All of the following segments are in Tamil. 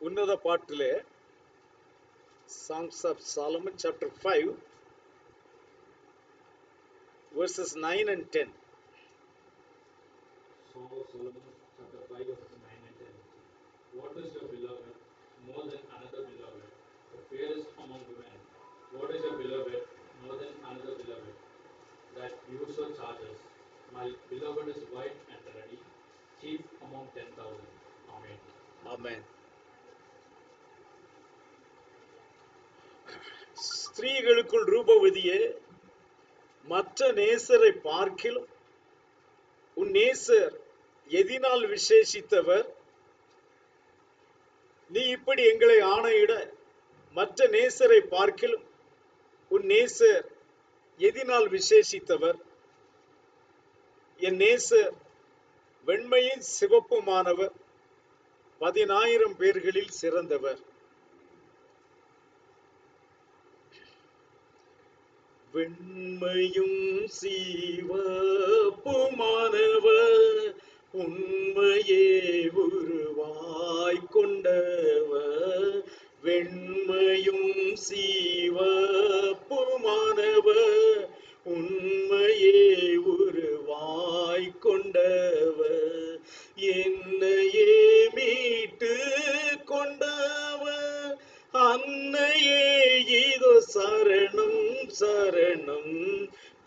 உன்னத பாட்டிலே Songs of Solomon chapter 5 verses 9 and 10. Song of Solomon chapter 5 verses 9 and 10. What is your beloved more than another beloved, the fairest among women? What is your beloved more than another beloved, that you so charge us? My beloved is white and ruddy, chief among 10,000. Amen. Amen. ஸ்திரீகளுக்குள் ரூபவதியே, மற்ற நேசரை பார்க்கிலும் உன் நேசர் எதினால் விசேஷித்தவர்? நீ இப்படி எங்களை ஆணையிட, மற்ற நேசரை பார்க்கிலும் உன் நேசர் எதினால் விசேஷித்தவர்? என் நேசர் வெண்மையின் சிவப்புமானவர், 10,000 பேர்களில் சிறந்தவர். வெண்மையும் சிவப்புமானவர், உண்மையே உருவாய் கொண்டவர். வெண்மையும் சிவப்புமானவர், உண்மையே உருவாய் கொண்டவர். என்னையே மீட்டு கொண்டவர், அன்னையே இதோ சரணம் சரணம்.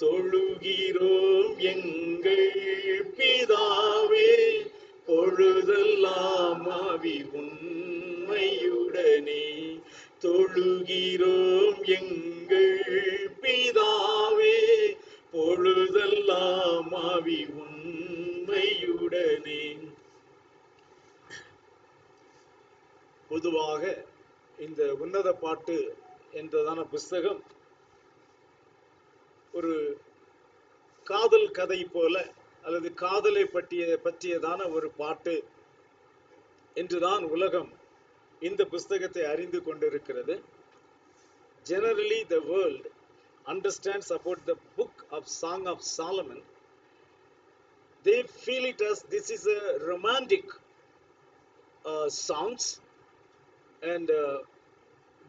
தொழுகிறோம் எங்கள் பிதாவே, பொழுதெல்லாம் ஆவி உண்மையுடனே. தொழுகிறோம் எங்கள் பிதாவே, பொழுதெல்லாம் ஆவி உண்மையுடனே. பொதுவாக இந்த உன்னத பாட்டு என்றதான புஸ்தகம் ஒரு காதல் கதை போல அல்லது காதலை பற்றியதான ஒரு பாட்டு என்றுதான் உலகம் இந்த புஸ்தகத்தை அறிந்து கொண்டிருக்கிறது. Generally the world understands about the book of Song of Solomon. They feel it as this is a romantic songs and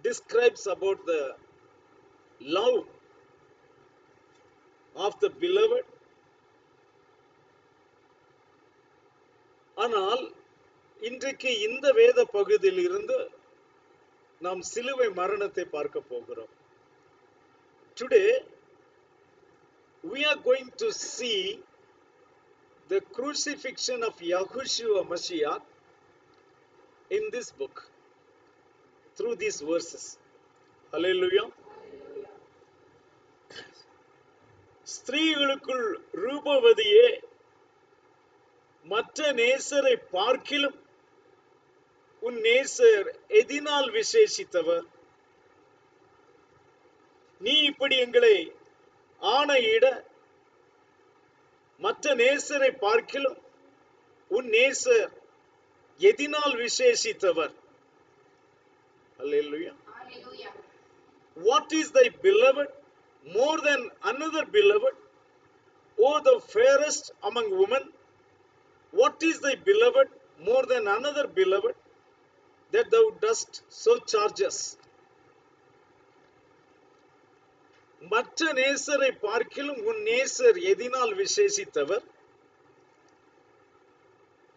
describes about the love of the beloved. ஆனால் இன்றைக்கு இந்த வேத பகுதியில் இருந்து நாம் சிலுவை மரணத்தை பார்க்க போகிறோம். Today we are going to see the crucifixion of Yahushua Mashiach in this book through these verses. Hallelujah. ஸ்திரீகளுக்குள் ரூபவதியே, மற்ற நேசரை பார்க்கிலும் உன் நேசர் எதினால் விசேஷித்தவர்? நீ இப்படி எங்களை ஆணையிட, மற்ற நேசரை பார்க்கிலும் உன் நேசர் எதினால் விசேஷித்தவர்? Hallelujah. What is thy beloved more than another beloved, O the fairest among women? What is thy beloved more than another beloved, that thou dost so charge us? மற்ற நேசரை பார்க்கிலும் உன் நேசர் எதினால் விசேஷித்தவர்?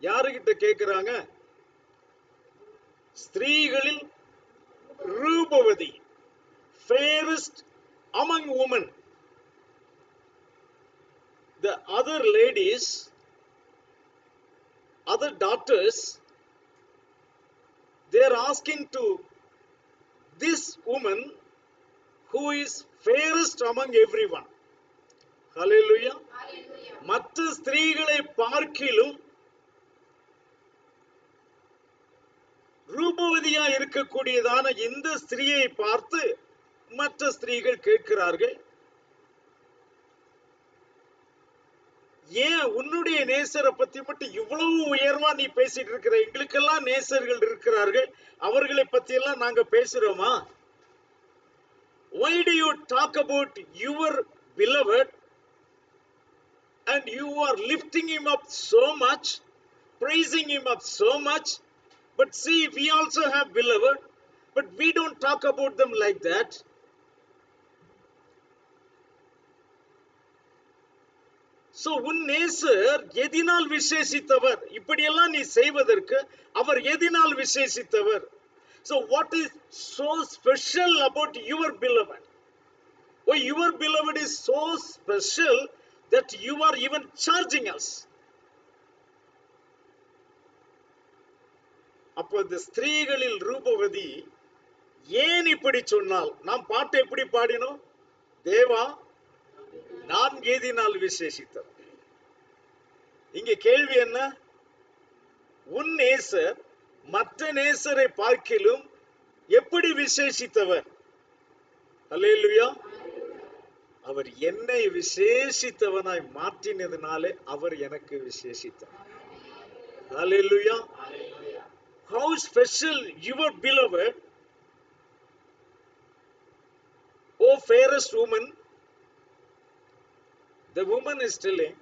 யாருகிட்ட கேட்கிறாங்க? ஸ்திரீகளில் Rupavati, fairest among women. The other ladies, other daughters, they are asking to this woman who is fairest among everyone. Hallelujah. மற்ற ஸ்திரீகளை பார்க்கிலும் ரூபவதியா இருக்கக்கூடியதான இந்த ஸ்திரீயை பார்த்து மற்ற ஸ்திரீகள் கேட்கிறார்கள், ஏன் உன்னுடைய நேசரை பத்தி மட்டும் இவ்வளவு உயர்வா நீ பேசிட்டு இருக்கிற? எங்களுக்கெல்லாம் நேசர்கள் இருக்கிறார்கள், அவர்களை பத்தி எல்லாம் நாங்க பேசுறோமா? Why do you talk about your beloved and you are lifting him up so much, praising him up so much, But see, we also have beloved, but we don't talk about them like that. So உன் நேசர் எதினால் விசேஷித்தவர்? இப்படியெல்லாம் நீ செய்வதற்கு அவர் எதினால் விசேஷித்தவர்? So what is so special about your beloved? Oh, your beloved is so special that you are even charging us. அப்போ இந்த ஸ்திரீகளில் ரூபவதி ஏன் இப்படி சொன்னால்? நாம் பாட்டு எப்படி பாடினோம்? தேவா நான் எதினால் விசேஷித்தவர். இங்கே கேள்வி என்ன? உன் நேசர் மற்ற நேசரை பார்க்கிலும் எப்படி விசேஷித்தவர்? அல்லேலூயா. அவர் என்னை விசேஷித்தவனாய் மாற்றினதினாலே அவர் எனக்கு விசேஷித்தவர். அல்லேலூயா. How special your beloved, O fairest woman. The woman is telling,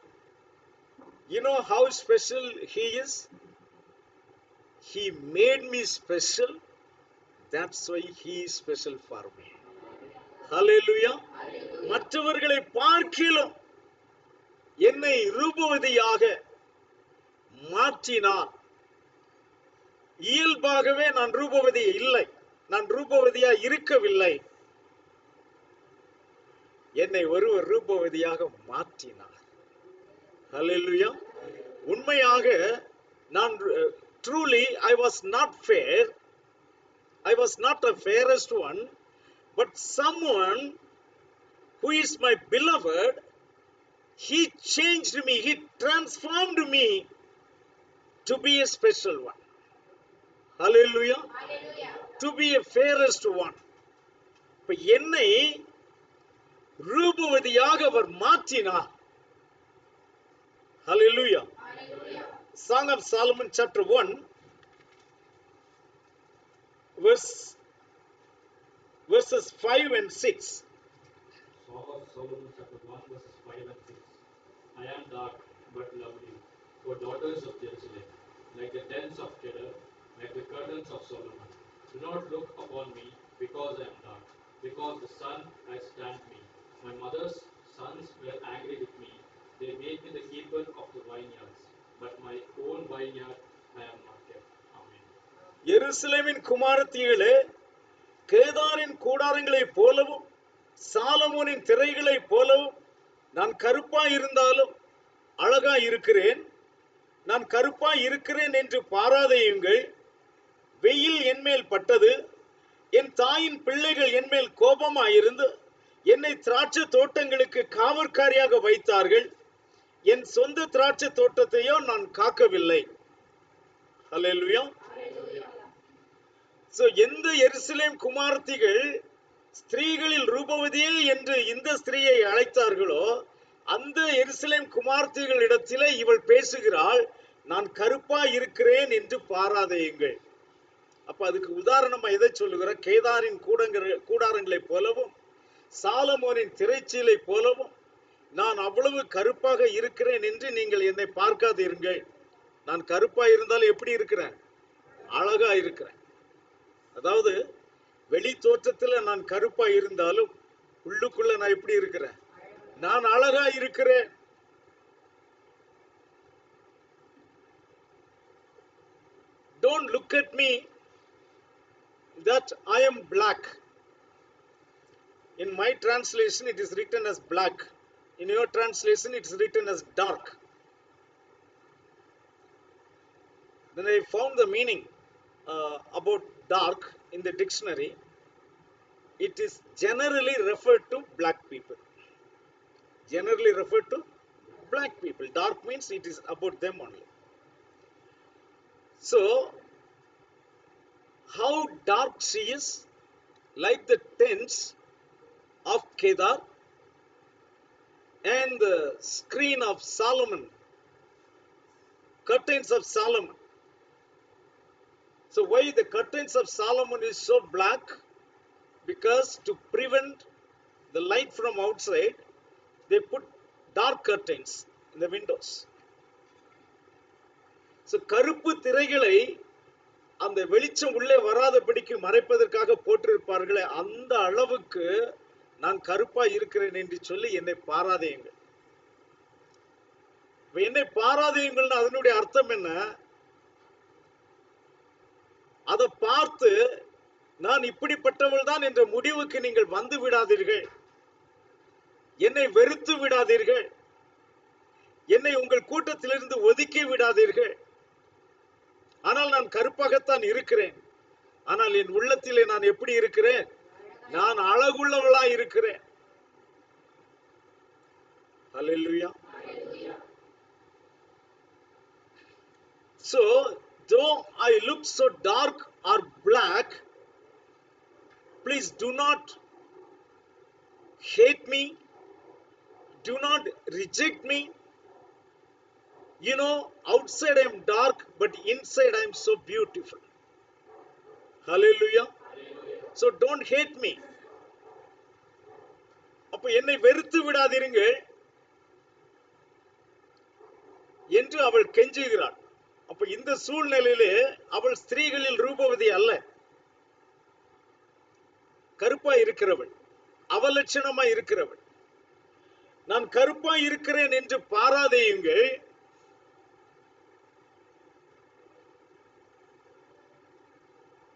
you know how special he is? He made me special. That's why he is special for me. Hallelujah. மற்றவர்களை பார்க்கிலும் என்னை ரூபவதியாக மாற்றினார். இயல்பாகவே நான் ரூபவதி இல்லை, நான் ரூபவதியா இருக்கவில்லை. என்னை ஒருவர் ரூபவதியாக மாற்றினார். ஹல்லேலூயா. உண்மையாக நான் truly I was not fair, I was not a fairest one, but someone who is my beloved, he changed me, he transformed me to be a special one. Hallelujah. To be a fairest one. இப்ப என்னை ரூபவதியாக அவர் மாற்றினார். Hallelujah. Song of Solomon chapter 1 verses 5 and 6. Song of Solomon chapter 1 verses 5 and 6. I am dark but lovely, O daughters of Jerusalem, like the tents of Kedar, like the curtains of Solomon. Do not look upon me because I am dark, because the sun has tanned me. My mother's sons were angry with me. They made me the keeper of the vineyards, but my own vineyard I have not kept. Amen. எருசலேமின் குமாரத்திகளே, கேதாரின் கூடாரங்களைப் போலவும் சாலமோனின் திரைகளைப் போலவும் நான் கருப்பாய் இருந்தாலும் அழகாய் இருக்கிறேன். நான் கருப்பாய் இருக்கிறேன் என்று பாராதேயுங்கள். வெயில் என்மேல் பட்டது, என் தாயின் பிள்ளைகள் என்மேல் கோபமாயிருந்து என்னை திராட்சை தோட்டங்களுக்கு காவற்காரியாக வைத்தார்கள். என் சொந்த திராட்சை தோட்டத்தையோ நான் காக்கவில்லை. ஹல்லேலூயா. சோ எந்த எருசலேம் குமாரத்திகள் ஸ்திரீகளில் ரூபவதியே என்று இந்த ஸ்திரீயை அழைத்தார்களோ, அந்த எருசலேம் குமாரத்திகள் இடத்திலே இவள் பேசுகிறாள், நான் கருப்பா இருக்கிறேன் என்று பாராதேயுங்கள். அப்ப அதுக்கு உதாரணமா எதை சொல்லுகிற? கேதாரின் கூடாரங்களை போலவும் சாலமோனின் திரைச்சீலை போலவும் நான் அவ்வளவு கருப்பாக இருக்கிறேன் என்று நீங்கள் என்னை பார்க்காதீர்கள். நான் கருப்பா இருந்தாலும் எப்படி இருக்கிறேன்? அழகா இருக்கிறேன். அதாவது வெளி தோற்றத்துல நான் கருப்பா இருந்தாலும் உள்ளுக்குள்ள நான் எப்படி இருக்கிறேன்? நான் அழகா இருக்கிறேன். Don't look at me that I am black. In my translation it is written as black. In your translation it is written as dark. Then I found the meaning about dark in the dictionary. It is generally referred to black people. Generally referred to black people. Dark means it is about them only. So, how dark she is, like the tents of Kedar and the screen of Solomon, curtains of Solomon. So why the curtains of Solomon is so black? Because to prevent the light from outside, they put dark curtains in the windows. So கருப்பு திரைகளை அந்த வெளிச்சம் உள்ளே வராதபடிக்கு மறைப்பதற்காக போட்டிருப்பார்களே, அந்த அளவுக்கு நான் கருப்பா இருக்கிறேன் என்று சொல்லி என்னை பாராதேயுங்கள். என்னை பாராதேயுங்கள் அதனுடைய அர்த்தம் என்ன? அதை பார்த்து நான் இப்படிப்பட்டவள் தான் என்ற முடிவுக்கு நீங்கள் வந்து விடாதீர்கள். என்னை வெறுத்து விடாதீர்கள். என்னை உங்கள் கூட்டத்திலிருந்து ஒதுக்கி விடாதீர்கள். ஆனால் நான் கருப்பாகத்தான் இருக்கிறேன். ஆனால் என் உள்ளத்திலே நான் எப்படி இருக்கிறேன்? நான் அழகுள்ளவளா இருக்கிறேன். ஹல்லேலூயா. So though I look so dark or black, please do not hate me, do not reject me. You know, outside I am dark, but inside I am so beautiful. Hallelujah. So don't hate me. அப்ப என்னை வெறுத்து விடாதீர்கள் என்று அவள் கெஞ்சுகிறாள். அப்ப இந்த சூழ்நிலையிலே அவள் ஸ்திரீகளில் ரூபவதி அல்ல, கருப்பா இருக்கிறவள், அவலட்சணமா இருக்கிறவள். நான் கருப்பா இருக்கிறேன் என்று பாராதேயுங்கள்.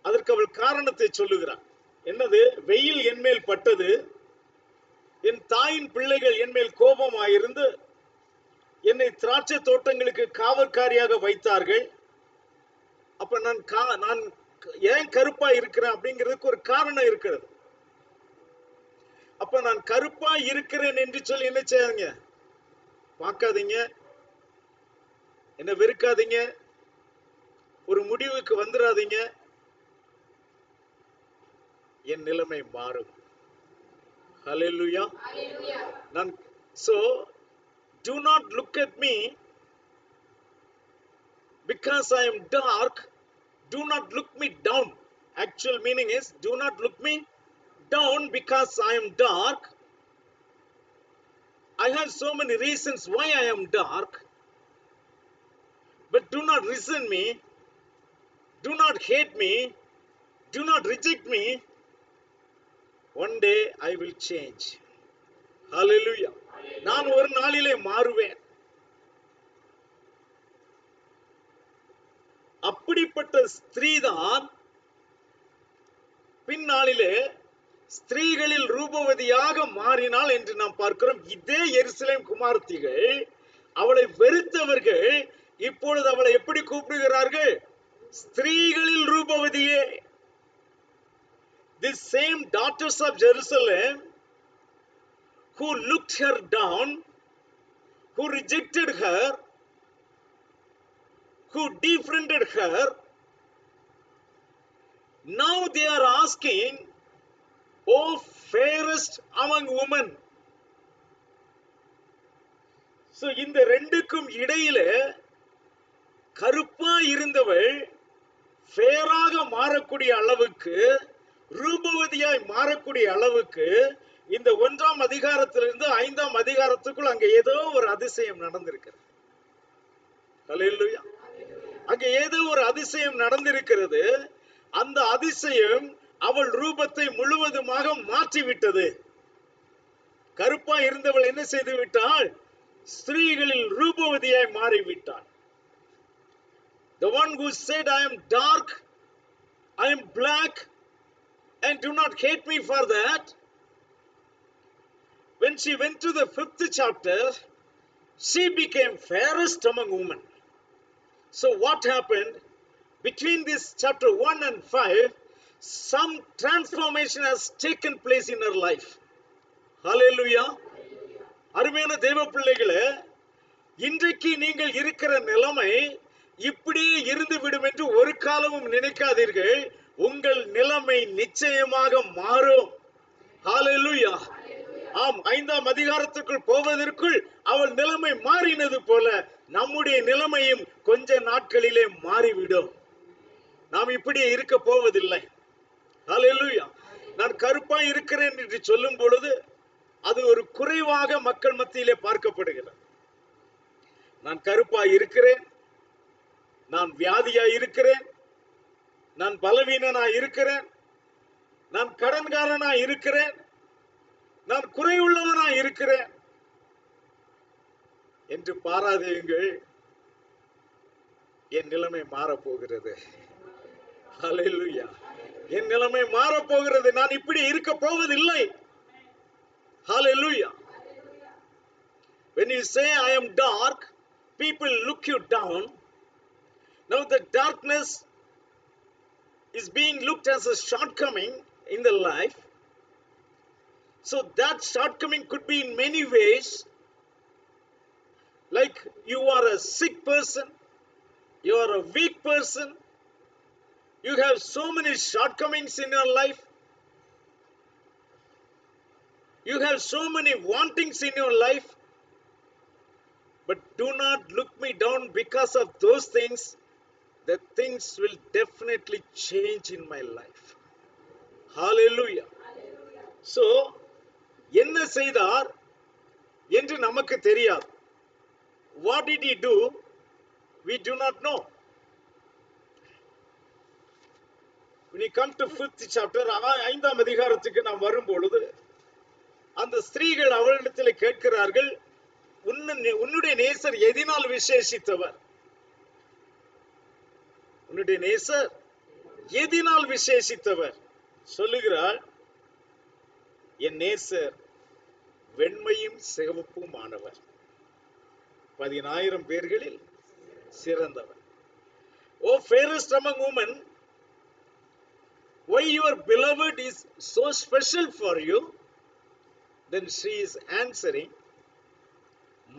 அதற்கு அவள் காரணத்தை சொல்லுகிறாள். என்னது? வெயில் என்மேல் பட்டது, என் தாயின் பிள்ளைகள் என்மேல் கோபமாயிருந்து என்னை திராட்சை தோட்டங்களுக்கு காவற்காரியாக வைத்தார்கள். அப்ப நான் ஏன் கருப்பா இருக்கிறேன் அப்படிங்கிறதுக்கு ஒரு காரணம் இருக்கிறது. அப்ப நான் கருப்பா இருக்கிறேன் என்று சொல்லி என்ன செய்யாதீங்க, பார்க்காதீங்க, என்ன வெறுக்காதீங்க, ஒரு முடிவுக்கு வந்துடாதீங்க. என் நிலைமை மாறும். ஹல்லேலூயா. So do not look at me because I am dark. Do not look me down. Actual meaning is, do not look me down because I am dark. I have so many reasons why I am dark. But do not resent me. Do not hate me. Do not reject me. One day I will change. Hallelujah. நான் ஒரு நாளிலே மாறுவேன். அப்படிப்பட்ட ஸ்திரீதான் பின்னாளிலே ஸ்திரீகளில் ரூபவதியாக மாறினாள் என்று நாம் பார்க்கிறோம். இதே எருசலேம் குமாரத்திகள், அவளை வெறுத்தவர்கள் இப்பொழுது அவளை எப்படி கூப்பிடுகிறார்கள்? ஸ்திரீகளில் ரூபவதியே. The same daughters of Jerusalem who looked her down, who rejected her, who defriended her, now they are asking, "Oh fairest among women." So இந்த ரெண்டுக்கும் இடையிலே கருப்பா இருந்தவள் ஃபேராக மாறக்கூடிய அளவுக்கு, ரூபவதியாய் மாறக்கூடிய அளவுக்கு இந்த 1ஆம் அதிகாரத்திலிருந்து 5ஆம் அதிகாரத்துக்குள் அங்க ஏதோ ஒரு அதிசயம் நடந்திருக்கிறது. ஹல்லேலூயா. அங்க ஏதோ ஒரு அதிசயம் நடந்திருக்கிறது. அந்த அதிசயம் அவள் ரூபத்தை முழுவதுமாக மாற்றிவிட்டது. கருப்பா இருந்தவள் என்ன செய்து விட்டாள்? ஸ்திரீகளில் ரூபவதியாய் மாறிவிட்டாள். The one who said, "I am dark, I am black, and do not hate me for that," when she went to the 5th chapter, she became fairest among women. So what happened? Between this chapter 1 and 5, some transformation has taken place in her life. Hallelujah. அருமையான தேவ பிள்ளைகளே, இன்றைக்கு நீங்கள் இருக்கிற நிலைமை இப்படியே இருந்து விடும் என்று ஒரு காலமும் நினைக்காதீர்கள். உங்கள் நிலைமை நிச்சயமாக மாறும். ஹல்லேலூயா. ஆம், 5ஆம் அதிகாரத்துக்குள் போவதற்குள் அவள் நிலைமை மாறினது போல நம்முடைய நிலைமையும் கொஞ்ச நாட்களிலே மாறிவிடும். நாம் இப்படியே இருக்க போவதில்லை. ஹல்லேலூயா. நான் கருப்பா இருக்கிறேன் என்று சொல்லும் பொழுது அது ஒரு குறைவாக மக்கள் மத்தியிலே பார்க்கப்படுகிறது. நான் கருப்பா இருக்கிறேன், நான் வியாதியா இருக்கிறேன், நான் பலவீனனா இருக்கிறேன், நான் கடன்காரனா இருக்கிறேன், நான் குறைவுள்ளவனா இருக்கிறேன் என்று பாராதீங்கள். என் நிலைமை மாறப்போகிறது. ஹல்லேலூயா. என் நிலைமை மாறப்போகிறது. நான் இப்படி இருக்க போவதில்லை. ஹல்லேலூயா. When you say I am dark, people look you down. Now the darkness is being looked as a shortcoming in the life. So that shortcoming could be in many ways. Like you are a sick person, you are a weak person, you have so many shortcomings in your life, you have so many wantings in your life, but do not look me down because of those things. The things will definitely change in my life. Hallelujah. So என்ன செய்தார் என்று நமக்கு தெரியாது. What did he do? We do not know. When you come to 5th chapter, 5ஆம் அதிகாரத்துக்கு நாம் வரும் பொழுது அந்த ஸ்திரீகள் அவளிடத்தில் கேட்கிறார்கள், உன்னுடைய நேசர் எதினால் விசேஷித்தவர்? உன்னுடைய நேசர் எதினால் விசேஷித்தவர்? சொல்லுகிறாள், என் நேசர் வெண்மையும் சிவப்புமானவர், 10,000 பேர்களில் சிறந்தவர். O fairest among women, why your beloved is so special for you? Then she is answering,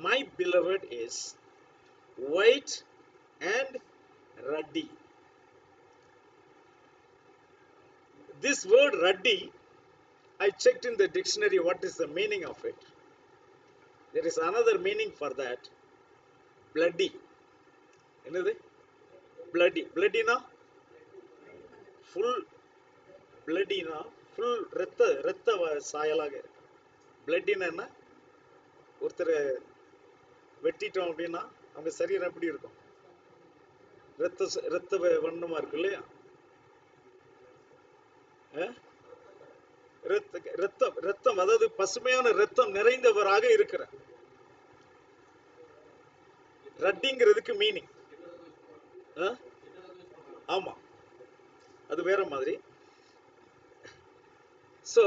my beloved is white and ruddy. This word ruddy, I checked in the dictionary what is the meaning of it. There is another meaning for that. Bloody. என்னது? Bloody. Bloody na? Full. Bloody na? Full ரத்த சாயலாக இருக்கு. Bloody na என்ன? ஒருத்தர் வெட்டிட்டோம் அப்படின்னா அவங்க சரீரம் எப்படி இருக்கும்? ரத்த வண்ணமா இருக்கு இல்லையா? ரத்தம், அதாவது பசுமையான ரத்தம் நிறைந்தவராக இருக்கிறார். ரட்டிங்கிறதுக்கு மீனிங், ஆமா, அது வேற மாதிரி. சோ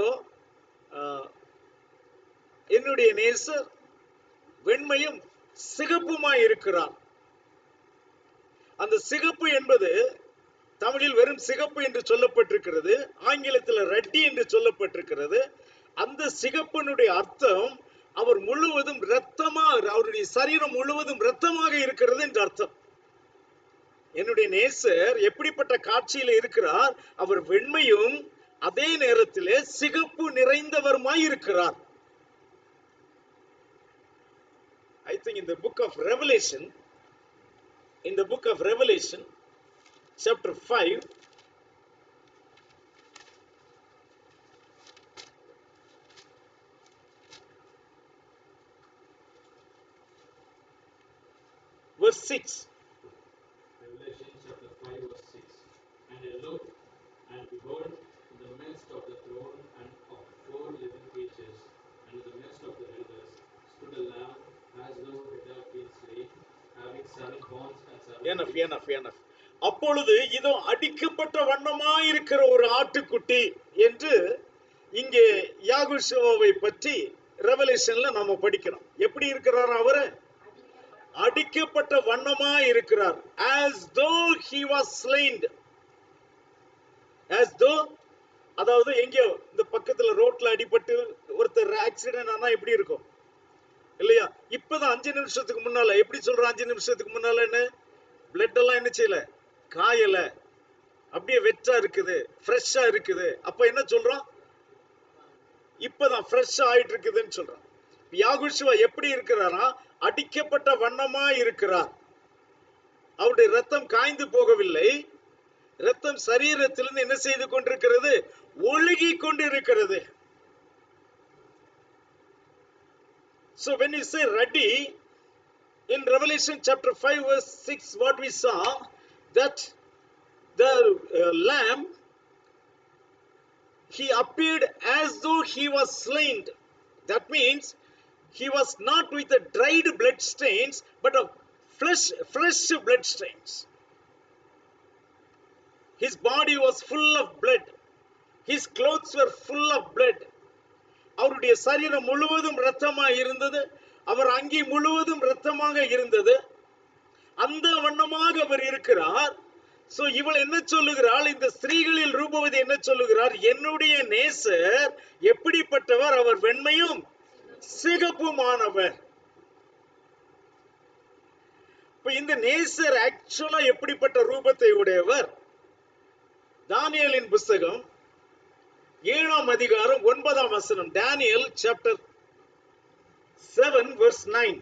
என்னுடைய நேசர் வெண்மையும் சிகப்புமாய் இருக்கிறார். அந்த சிகப்பு என்பது தமிழில் வெறும் சிகப்பு என்று சொல்லப்பட்டிருக்கிறது, ஆங்கிலத்தில் ரட்டி என்று சொல்லப்பட்டிருக்கிறது. அந்த சிகப்பினுடைய அர்த்தம் அவர் முழுவதும் இரத்தமாக, அவருடைய சரீரம் முழுவதும் இரத்தமாக இருக்கிறது என்று அர்த்தம். என்னுடைய நேசர் எப்படிப்பட்ட காட்சியில் இருக்கிறார்? அவர் வெண்மையும் அதே நேரத்திலே சிகப்பு நிறைந்தவருமாய் இருக்கிறார். I think in the book of Revelation, chapter 5, verse 6. Revelation chapter 5 verse 6. And I looked, and behold, in the midst of the throne and of the 4 living creatures, and in the midst of the elders, stood a lamb as though it had been slain, having 7 horns and 7 enough. அப்பொழுது இதோ அடிக்கப்பட்ட வண்ணமாயிருக்கிற ஒரு ஆட்டுக்குட்டி என்று இங்கே யாகுஷுவாவை பற்றி ரெவலேஷன்ல நாம படிக்கிறோம். எப்படி இருக்கிறார்? அவரு அடிக்கப்பட்ட வண்ணமாய் இருக்கிறார். as though he was slain. as though, அதாவது எங்கேயோ இந்த பக்கத்துல ரோட்ல அடிபட்டு ஒருத்தர் ஆக்சிடென்ட் ஆனா எப்படி இருக்கும் இல்லையா? இப்பதான் 5 நிமிஷத்துக்கு முன்னால எப்படி சொல்றோம்? 5 நிமிஷத்துக்கு முன்னால என்ன பிளட் எல்லாம் என்ன செய்யல, காயல, அப்படியே வெச்சா இருக்குது, ஃப்ரெஷ்ஷா இருக்குது. அப்ப என்ன சொல்றோம்? இப்பதான் ஃப்ரெஷ் ஆயிட்டு இருக்குதுன்னு சொல்றோம். யாகுஷுவா எப்படி இருக்கிறாரா? அடிக்கப்பட்ட வண்ணமா இருக்கிறார். அவருடைய ரத்தம் காய்ந்து போகவில்லை, ரத்தம் சரீரத்திலிருந்து என்ன செய்து கொண்டிருக்கிறது? ஒழுகி கொண்டிருக்கிறது. So when you say ruddy, in Revelation chapter 5 verse 6, what we saw, that the lamb, he appeared as though he was slain. That means he was not with the dried blood stains, but of fresh blood stains. His body was full of blood. His clothes were full of blood. அவருடைய சரீரம் முழுவதும் இரத்தமாக இருந்தது. அவர் அங்கி முழுவதும் இரத்தமாக இருந்தது. அந்த வண்ணமாக அவர் இருக்கிறார். சோ இவள் என்ன சொல்லுகிறாள்? இந்த ஸ்திரீகளில் ரூபவதி என்ன சொல்லுகிறார்? என்னுடைய நேசர் எப்படிப்பட்டவர்? அவர் வெண்மையும் சிகப்புமானவர். இப்ப இந்த நேசர் ஆக்சுவலா எப்படிப்பட்ட ரூபத்தை உடையவர்? தானியேலின் புத்தகம் 7ஆம் அதிகாரம் 9ஆம் வசனம். Daniel chapter 7 verse 9.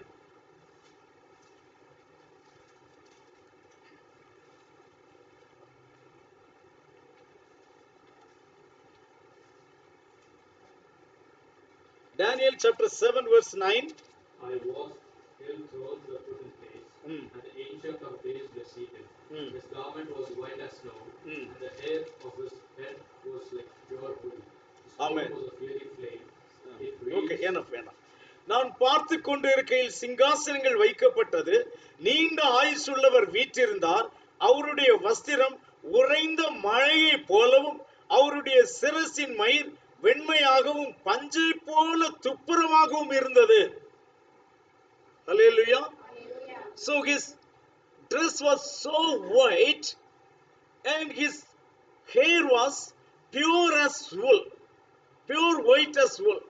Daniel chapter 7 verse 9. I was till thrones were put in place, and the ancient of days was seated. His garment was white as snow, and the hair of his head was like pure wool. His Amen. cloak was a fiery flame. It Okay, reached enough. நான் பார்த்து கொண்டு இருக்கையில் சிங்காசனங்கள் வைக்கப்பட்டது. நீண்ட ஆயுசுள்ளவர் வீற்றிருந்தார். அவருடைய வஸ்திரம் உறைந்த மழையை போலவும், அவருடைய சிரசின் மயிர் வெண்மையாகவும் பஞ்சை போல துப்புரமாகவும் இருந்தது. Hallelujah. So his dress was so white and his hair was pure as wool, pure white as wool.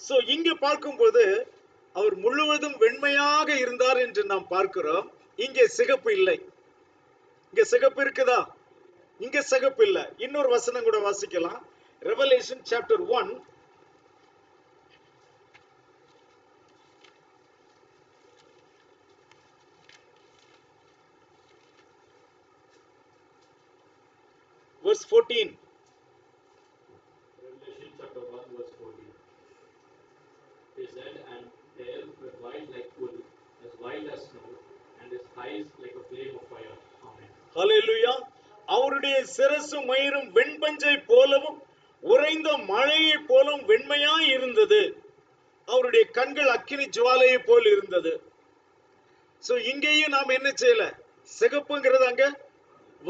So இங்க பார்க்கும்போது அவர் முழுவதும் வெண்மையாக இருந்தார் என்று நாம் பார்க்கிறோம். இங்கே சிகப்பு இல்லை. இங்க சிகப்பு இருக்குதா? இங்க சிகப்பு இல்ல. இன்னொரு வசனம் கூட வாசிக்கலாம். Revelation chapter 1 verse 14. Revelation chapter 1 verse 14. His head and hair were white like wool, as white as snow, and his eyes like a flame of fire. Amen. Hallelujah. அவருடைய சிரசும் மயிரும் வெண்பஞ்சை போலவும் உறைந்த மழையை போலவும் வெண்மையாய் இருந்தது. அவருடைய கண்கள் அக்கினி ஜுவாலையை போல் இருந்தது. சோ இங்கேயும் நாம் என்ன செய்யல? சிகப்புங்கிறது அங்க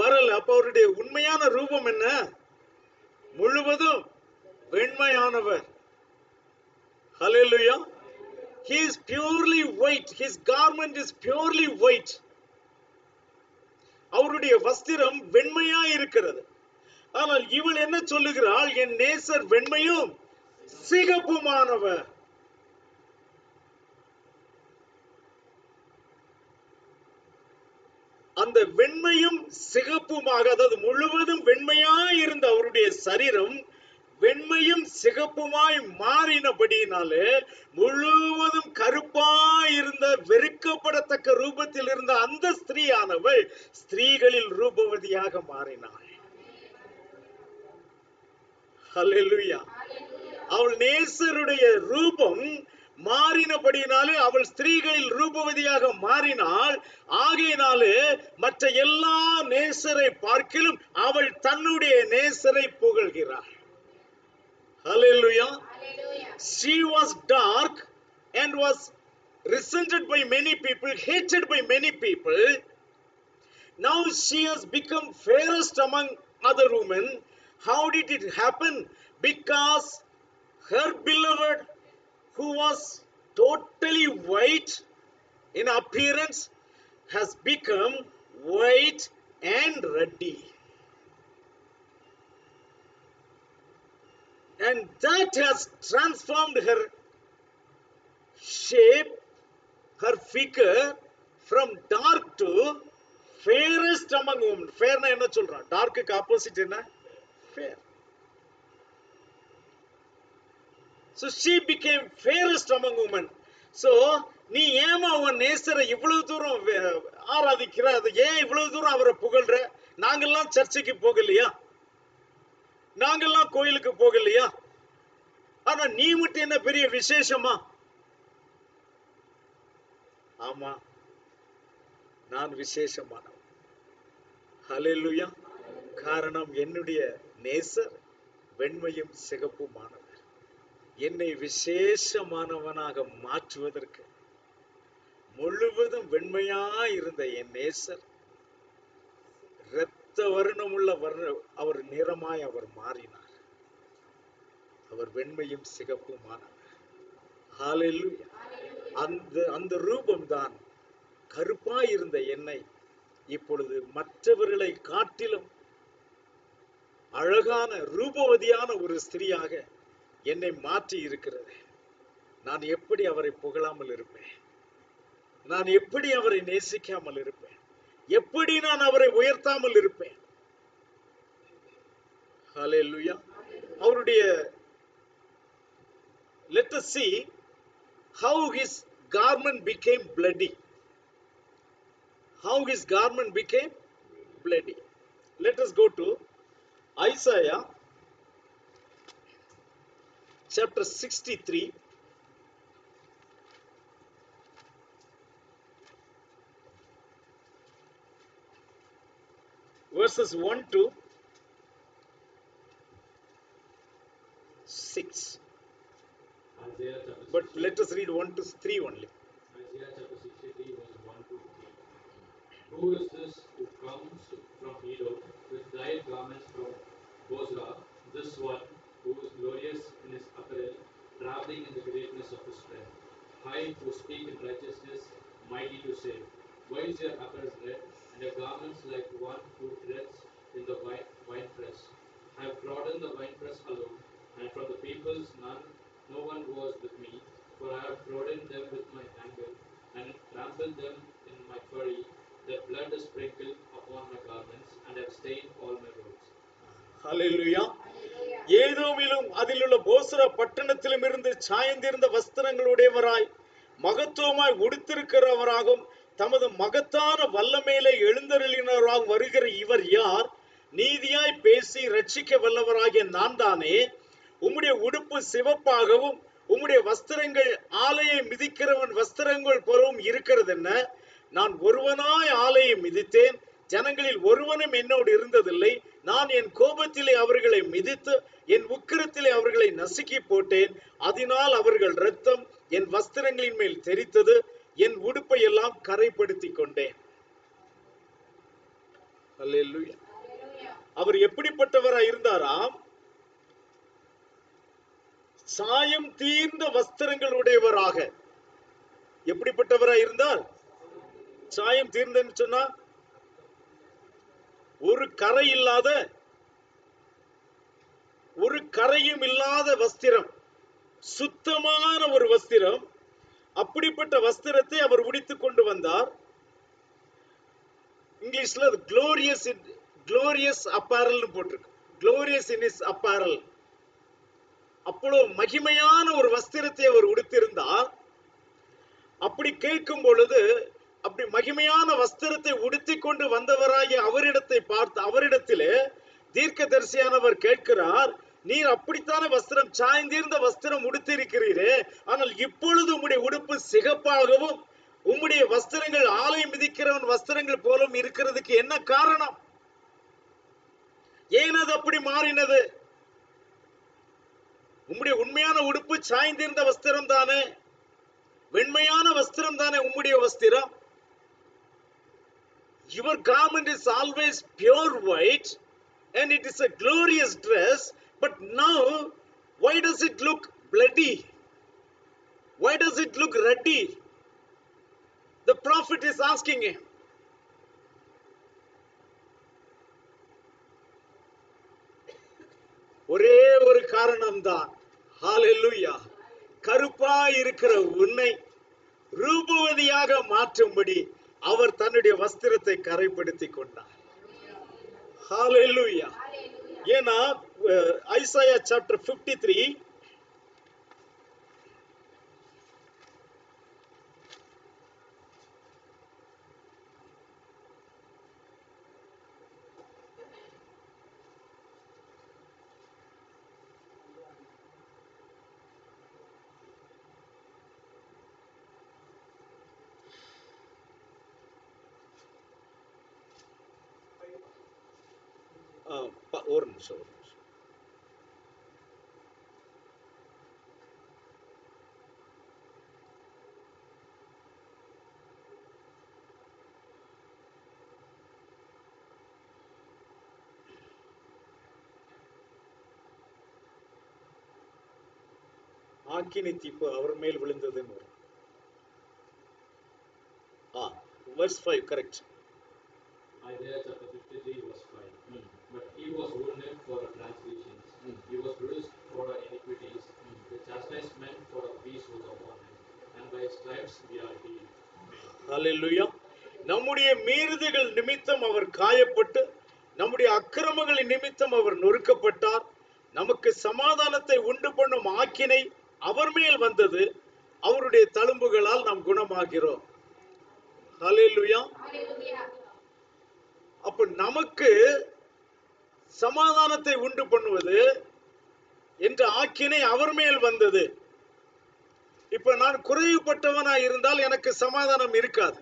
வரல. அப்ப அவருடைய உண்மையான ரூபம் என்ன? முழுவதும் வெண்மையானவர். Hallelujah. He is purely white. His garment is purely white. அவருடைய வஸ்திரம் வெண்மையா இருக்கிறது. ஆனால் இவள் என்ன சொல்லுகிறாள்? என் நேசர் வெண்மையும் சிகப்புமானவர். அந்த வெண்மையும் சிகப்புமாக, அதாவது முழுவதும் வெண்மையாய் இருந்த அவருடைய சரீரம் வெண்மையும் சிகப்புமாய் மாறினபடியினாலே முழுவதும் கருப்பாய் இருந்த வெறுக்கப்படத்தக்க ரூபத்தில் இருந்த அந்த ஸ்திரீயானவள் ஸ்திரீகளில் ரூபவதியாக மாறினாள். ஹல்லேலூயா. அவள் நேசருடைய ரூபம் மாறினபடியினாலே அவள் ஸ்திரீகளில் ரூபவதியாக மாறினாள். ஆகையினாலே மற்ற எல்லா நேசரை பார்க்கிலும் அவள் தன்னுடைய நேசரை புகழ்கிறாள். Hallelujah. She was dark and was resented by many people, hated by many people. Now she has become fairest among other women. How did it happen? Because her beloved, who was totally white in appearance, has become white and ruddy. And that has transformed her shape, her figure from dark to fairest among women. Fair na enna solran? Dark ku opposite enna? Fair. So she became fairest among women. So நீ ஏமா உன் நேசரை இவ்வளவு தூரம் ஆராதிக்கிற? அது ஏன் இவ்வளவு தூரம் அவரை புகழ்ற? நாங்கெல்லாம் சர்ச்சைக்கு போகலையா? நாங்கெல்லாம் கோயிலுக்கு போகலையா? ஆனா நீ மட்டும் என்ன பெரிய விசேஷமா? ஆமா, நான் விசேஷமானவன். ஹalleluya. காரணம் என்னுடைய நேசர் வெண்மையும் சிகப்புமானவர். என்னை விசேஷமானவனாக மாற்றுவதற்கு முழுவதும் வெண்மையாயிருந்த என் நேசர் இரத்த வர்ணமுள்ள அவர் நிறமாய் அவர் மாறினார். அவர் வெண்மையும் சிகப்புமானவர். ஹalleluya. அந்த ரூபம்தான் கருப்பாயிருந்த என்னை இப்பொழுது மற்றவர்களை காட்டிலும் அழகான ரூபவதியான ஒரு ஸ்திரியாக என்னை மாற்றி இருக்கிறது. நான் எப்படி அவரை புகழாமல் இருப்பேன்? நான் எப்படி அவரை நேசிக்காமல் இருப்பேன்? எப்படி நான் அவரை உயர்த்தாமல் இருப்பேன்? ஹalleluya. அவருடைய let us see how his garment became bloody. How his garment became bloody. Let us go to Isaiah chapter 63 verses 1 to 6. Isaiah chapter But 60, let us read 1 to 3 only. Isaiah chapter 63 verses 1 to 3. Who is this who comes from Edom with dyed garments from Bozrah? This one who is glorious in his apparel, traveling in the greatness of his strength. I who speak in righteousness, mighty to save. Why is your apparel red, and your garments like one who treads in the winepress? I have trodden the winepress alone, and from the peoples no one was with me. For I have trodden them with my anger, and trampled them in my fury. Their blood is sprinkled upon my garments, and have stained all my robes. Hallelujah. ஏதோமிலும் அதிலுள்ள போசரா பட்டணத்திலும் இருந்து சாய்ந்திருந்த வஸ்திரங்களுடையவராய் மகத்துவமாய் உடுத்திருக்கிறவராகவும் தமது மகத்தான வல்லமேலே எழுந்தருளினவராக வருகிற இவர் யார்? நீதியாய் பேசி ரட்சிக்க வல்லவராகிய நான் தானே. உம்முடைய உடுப்பு சிவப்பாகவும் உம்முடைய வஸ்திரங்கள் ஆலையை மிதிக்கிறவன் வஸ்திரங்கள் போலவும் இருக்கிறது என்ன? நான் ஒருவனாய் ஆலையை மிதித்தேன், ஜனங்களில் ஒருவனும் என்னோடு இருந்ததில்லை. நான் என் கோபத்திலே அவர்களை மிதித்து என் உக்கிரத்திலே அவர்களை நசுக்கி போட்டேன். அதனால் அவர்கள் இரத்தம் என் வஸ்திரங்களின் மேல் தெரித்தது, என் உடுப்பை எல்லாம் கரைப்படுத்தி கொண்டேன். அல்லேலூயா. அவர் எப்படிப்பட்டவராய் இருந்தாராம்? சாயம் தீர்ந்த வஸ்திரங்கள் உடையவராக. எப்படிப்பட்டவராய் இருந்தார்? சாயம் தீர்ந்தன்னு சொன்னா ஒரு கரை இல்லாத, ஒரு கரையும் இல்லாத வஸ்திரம், சுத்தமான ஒரு வஸ்திரம். அப்படிப்பட்ட வஸ்திரத்தை அவர் உடித்துக் கொண்டு வந்தார். இங்கிலீஷ்ல glorious apparel போட்டிருக்கு. glorious in his apparel. அப்போ மகிமையான ஒரு வஸ்திரத்தை அவர் உடுத்திருந்தார். அப்படி கேட்கும் பொழுது, அப்படி மகிமையான வஸ்திரத்தை உடுத்திக் கொண்டு வந்தவராகிய அவரிடத்திலே தீர்க்கதரிசியானவர் கேட்கிறார், நீர் அப்படித்தான வஸ்திரம், சாய்ந்திருந்த வஸ்திரம் உடுத்திருக்கிறீரே, ஆனால் இப்பொழுது உம்முடைய உடுப்பு சிகப்பாகவும் உம்முடைய வஸ்திரங்கள் ஆலை மிதிக்கிறவன் வஸ்திரங்கள் போலும் இருக்கிறதுக்கு என்ன காரணம்? ஏன் அது அப்படி மாறினது? உம்முடைய உண்மையான உடுப்பு சாய்ந்திருந்த வஸ்திரம் தானே, வெண்மையான வஸ்திரம் தானே உம்முடைய வஸ்திரம். Your garment is always pure white and it is a glorious dress, but now why does it look bloody? Why does it look ruddy? The prophet is asking him. ஒரே ஒரு காரணம் தான். ஹalleluya. கருப்பாய் இருக்கிற உன்னை ரூபவதியாக மாற்றும்படி அவர் தன்னுடைய வஸ்திரத்தை கரைப்படுத்தி கொண்டார். ஹalleluya. ஏன்னா ஐசாயா chapter 53 5 ஒரு நிமிஷம். ஆக்கினி தீர்ப்பு அவர் மேல் விழுந்ததுன்னு வரும். verse 5 correct. Isaiah chapter 53 verse 5. But he was wounded for our transgressions, he was bruised for our iniquities, the chastisement for our peace was upon him, and by his stripes we are healed. Hallelujah. நம்முடைய மீறுதல்கள் நிமித்தம் அவர் காயப்பட்டு, நம்முடைய அக்கிரமங்களின் நிமித்தம் அவர் நொறுக்கப்பட்டார். நமக்கு சமாதானத்தை உண்டு பண்ணும் ஆக்கினை அவர் மேல் வந்தது, அவருடைய தழும்புகளால் நாம் குணமாகிறோம். ஹல்லேலூயா. அப்ப நமக்கு சமாதானத்தை உண்டு பண்ணுவது என்ற ஆக்கினை அவர் மேல் வந்தது. இப்ப நான் குறைவுபட்டவனாய் இருந்தால் எனக்கு சமாதானம் இருக்காது.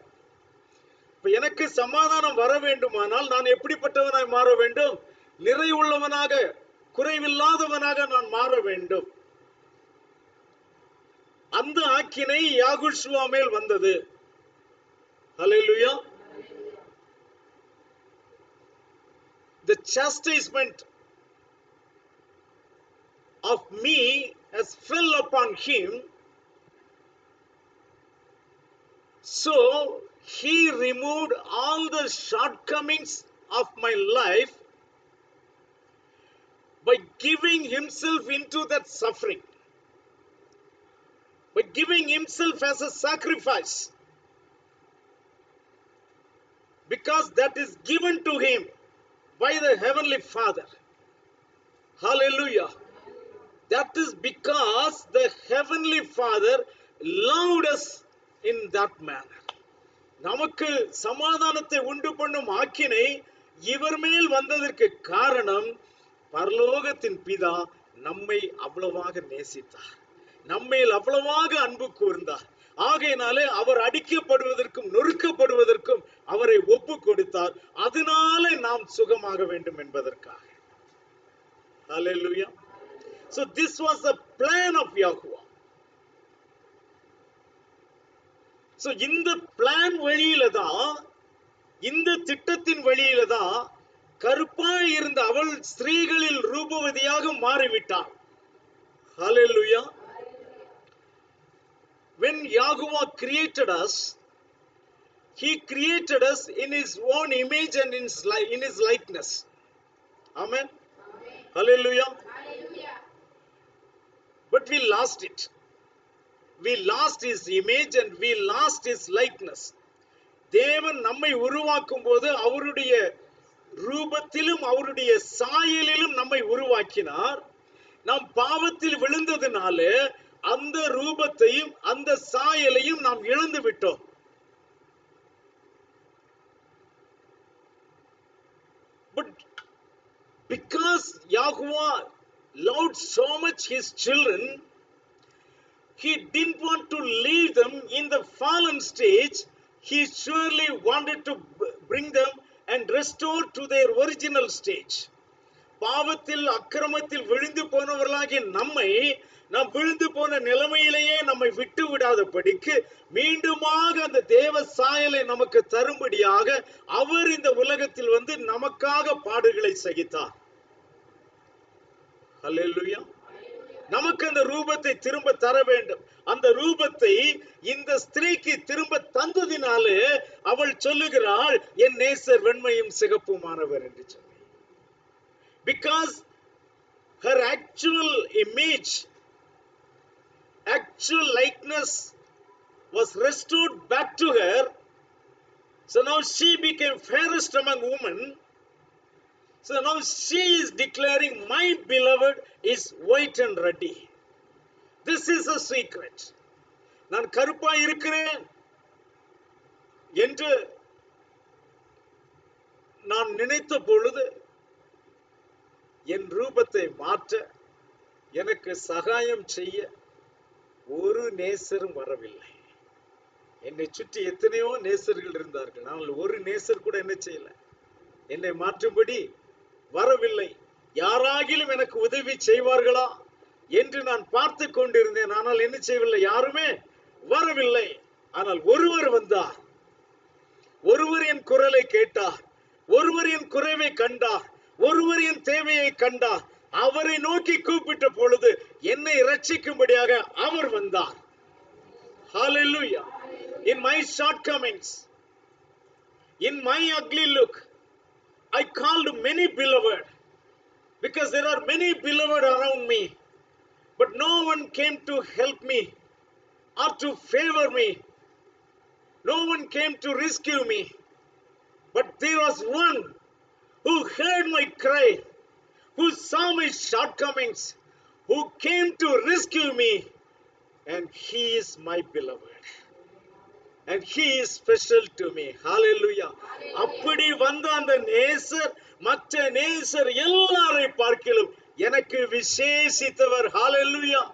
இப்ப எனக்கு சமாதானம் வர வேண்டுமானால் நான் எப்படிப்பட்டவனாய் மாற வேண்டும்? நிறைவுள்ளவனாக, குறைவில்லாதவனாக நான் மாற வேண்டும். அந்த ஆக்கினை யாகுஷுவா மேல் வந்தது. ஹல்லேலூயா. The chastisement of me has fell upon him, so he removed all the shortcomings of my life by giving himself into that suffering, by giving himself as a sacrifice, because that is given to him by the heavenly Father. Hallelujah. That is because the heavenly Father loved us in that manner. நமக்கு சமாதானத்தை உண்டு பண்ணும் ஆக்கினை இவர் மேல் வந்ததற்கு காரணம், பரலோகத்தின் பிதா நம்மை அவ்வளவாக நேசித்தார், நம்மேல் அவ்வளவாக அன்பு கூர்ந்தார். ஆகையினாலே அவர் அடிக்கப்படுவதற்கும் நொறுக்கப்படுவதற்கும் அவரை ஒப்பு கொடுத்தார். அதனால நாம் சுகமாக வேண்டும் என்பதற்காக. Hallelujah. So this was the plan of Yahuwah. So இந்த பிளான் வழியில தான், இந்த திட்டத்தின் வழியில தான் கருப்பாய் இருந்த அவள் ஸ்திரீகளில் ரூபவதியாக மாறிவிட்டாள். Hallelujah. When Yahuwah created us, he created us in his own image and in his likeness. Amen. Hallelujah. But we lost it. We lost his image and we lost his likeness. தேவன் நம்மை உருவாக்கும் போது அவருடைய ரூபத்திலும் அவருடைய சாயலிலும் நம்மை உருவாக்கினார். நாம் பாவத்தில் விழுந்ததினால அந்த ரூபத்தையும் அந்த சாயலையும் நாம் இழந்து விட்டோம். But because Yahuwah loved so much his children, he didn't want to leave them in the fallen stage. He surely wanted to bring them and restore to their original stage. பாவத்தில் அக்கிரமத்தில் விழுந்து போனவர்களாகிய நம்மை, நாம் விழுந்து போன நிலைமையிலேயே நம்மை விட்டு விடாதபடிக்கு மீண்டுமாக அந்த தேவ சாயலை நமக்கு தரும்படியாக அவர் இந்த உலகத்தில் வந்து நமக்காக பாடுகளை சகித்தார். ஹல்லேலூயா. நமக்கு அந்த ரூபத்தை திரும்ப தர வேண்டும். அந்த ரூபத்தை இந்த ஸ்திரீக்கு திரும்ப தந்ததினாலே அவள் சொல்லுகிறாள், என் நேசர் வெண்மையும் சிகப்புமானவர் என்று சொல்லி. Because her actual image, actual likeness was restored back to her, so now she became fairest among women. So now she is declaring, my beloved is white and ruddy. This is a secret. நான் கருப்பா இருக்கிறேன் என்று நான் நினைத்த பொழுது என் ரூபத்தை மாற்ற எனக்கு சகாயம் செய்ய ஒரு நேசரும் வரவில்லை. என்னை சுற்றி எத்தனையோ நேசர்கள் இருந்தார்கள், ஆனால் ஒரு நேசர் கூட என்ன செய்யல, என்னை மாற்றும்படி வரவில்லை. யாராகிலும் எனக்கு உதவி செய்வார்களா என்று நான் பார்த்து கொண்டிருந்தேன். ஆனால் என்ன செய்யவில்லை, யாருமே வரவில்லை. ஆனால் ஒருவர் வந்தார். ஒருவர் என் குரலை கேட்டார். ஒருவர் என் குறைவை கண்டார். ஒருவர் என் தேவையை கண்டார். அவரை நோக்கி கூப்பிட்ட பொழுது என்னை இரட்சிக்கும்படியாக அவர் வந்தார். Hallelujah. In my shortcomings, in my ugly look, I called many beloved, because there are many beloved around me, but no one came to help me or to favor me. No one came to rescue me. But there was one who heard my cry, who saw my shortcomings, who came to rescue me, and he is my beloved. And he is special to me. Hallelujah. அப்படி வந்த அந்த நேசர் மற்ற நேசர் எல்லாரை பார்க்கிலும் எனக்கு விசேஷித்தவர். Hallelujah.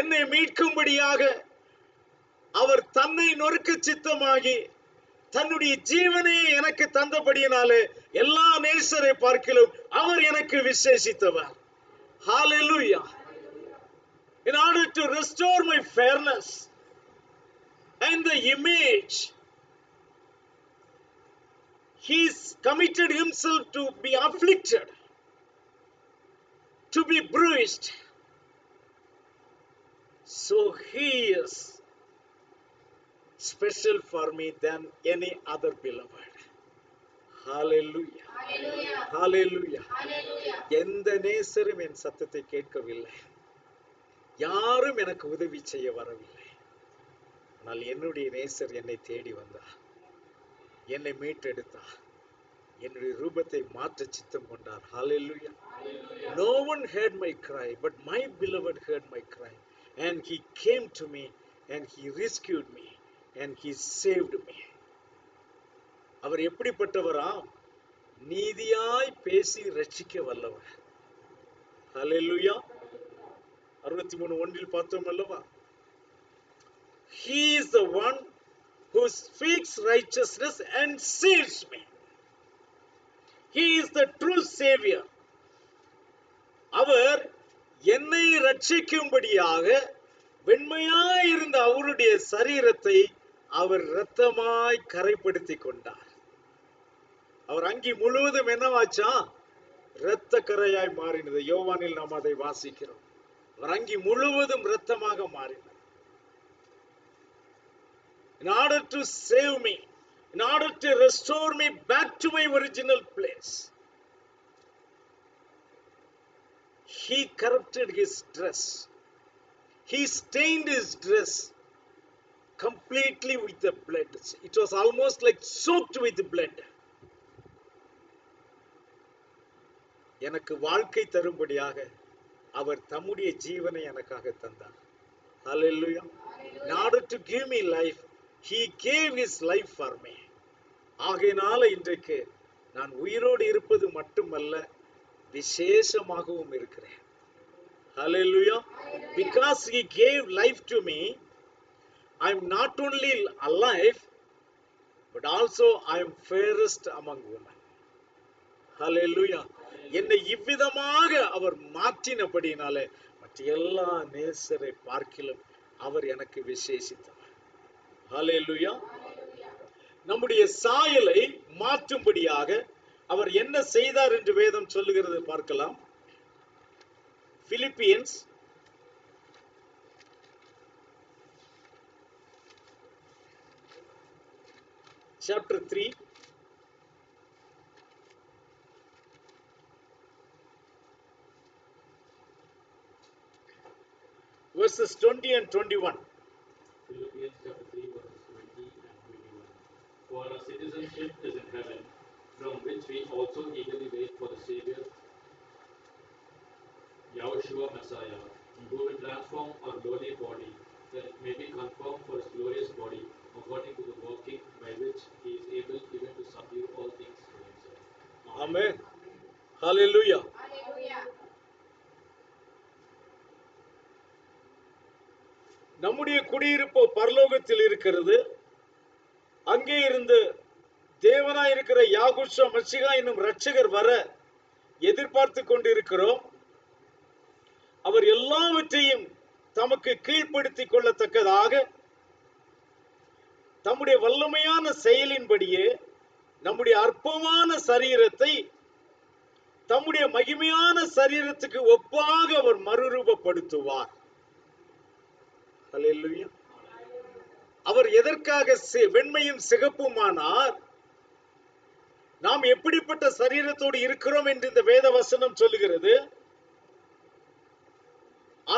என்னை மீட்கும்படியாக அவர் தன்னை நொறுக்க சித்தமாகி தன்னுடைய ஜீவனை எனக்கு தந்தபடியினாலே எல்லா நேசரை பார்க்கிலும் அவர் எனக்கு விசேஷித்தவர். Hallelujah. In order to restore my fairness and the image, he's committed himself to be afflicted, to be bruised. So he is special for me than any other beloved. Hallelujah. Hallelujah. எந்த நேசரும் என் சத்தத்தை கேட்கவில்லை. யாரும் எனக்கு உதவி செய்ய வரவில்லை. ஆனால் என்னுடைய நேசர் என்னை தேடி வந்தார். என்னை மீட்டெடுத்தார். என்னுடைய ரூபத்தை மாற்ற சித்தம் கொண்டார். Hallelujah. No one heard my cry, but my beloved heard my cry, and he came to me and he rescued me and he saved me. அவர் எப்படிப்பட்டவரா? நீதியாய் பேசி ரட்சிக்க வல்லவர். Hallelujah. 63:1 பார்த்தோம் அல்லவா? He is the one who speaks righteousness and saves me. He is the true savior. அவர் என்னை ரட்சிக்கும்படியாக வெண்மையாய் இருந்த அவருடைய சரீரத்தை அவர் இரத்தமாய் கரைப்படுத்தி கொண்டார். அவர் அங்கி முழுவதும் என்னவாச்சா? இரத்த கரையாய் மாறினது. யோவானில் நாம் அதை வாசிக்கிறோம். அவர் அங்கி முழுவதும் இரத்தமாக மாறினது. In order to save me, in order to restore me back to my original place, he corrupted his dress. He stained his dress completely with the blood. It was almost like soaked with blood. எனக்கு வாழ்க்கை தரும்படியாக அவர் தம்முடைய ஜீவனை எனக்காக தந்தார். Hallelujah. In order to give me life, he gave his life for me. ஆகையினால இன்றைக்கு நான் உயிரோடு இருப்பது மட்டுமல்ல, விசேஷமாகவும் இருக்கிறேன். Hallelujah. Because he gave life to me, I am not only alive, but also I am fairest among women. Hallelujah. என்னை இவ்விதமாக அவர் மாற்றினபடினாலே மற்ற எல்லா நேசரை பார்க்கிலும் அவர் எனக்கு விசேஷித்தவர். Hallelujah. நம்முடைய சாயலை மாற்றும்படியாக அவர் என்ன செய்தார் என்று வேதம் சொல்லுகிறது பார்க்கலாம். Philippians chapter 3 verses 20 and 21. Philippians chapter 3 verses 20 and 21. For our citizenship is in heaven, from which we also eagerly wait for the Savior, Yahushua Messiah, who will transform our lowly body, that it may be conformed for his glorious body, according to the working by which he is able even to subdue all things to himself. Amen. Hallelujah. நம்முடைய குடியிருப்பு பரலோகத்தில் இருக்கிறது. அங்கே இருந்து தேவனாய் இருக்கிற யாகுஷா மசிகா என்னும் இரட்சகர் வர எதிர்பார்த்து கொண்டிருக்கிறோம். அவர் எல்லாவற்றையும் தமக்கு கீழ்ப்படுத்திக் கொள்ளத்தக்கதாக தம்முடைய வல்லமையான செயலின்படியே நம்முடைய அற்பமான சரீரத்தை தம்முடைய மகிமையான சரீரத்துக்கு ஒப்பாக அவர் மறுரூபப்படுத்துவார். அல்லேலூயா. அவர் எதற்காக வெண்மையும் சிகப்புமானார்? நாம் எப்படிப்பட்ட சரீரத்தோடு இருக்கிறோம் என்று இந்த வேத வசனம் சொல்லுகிறது.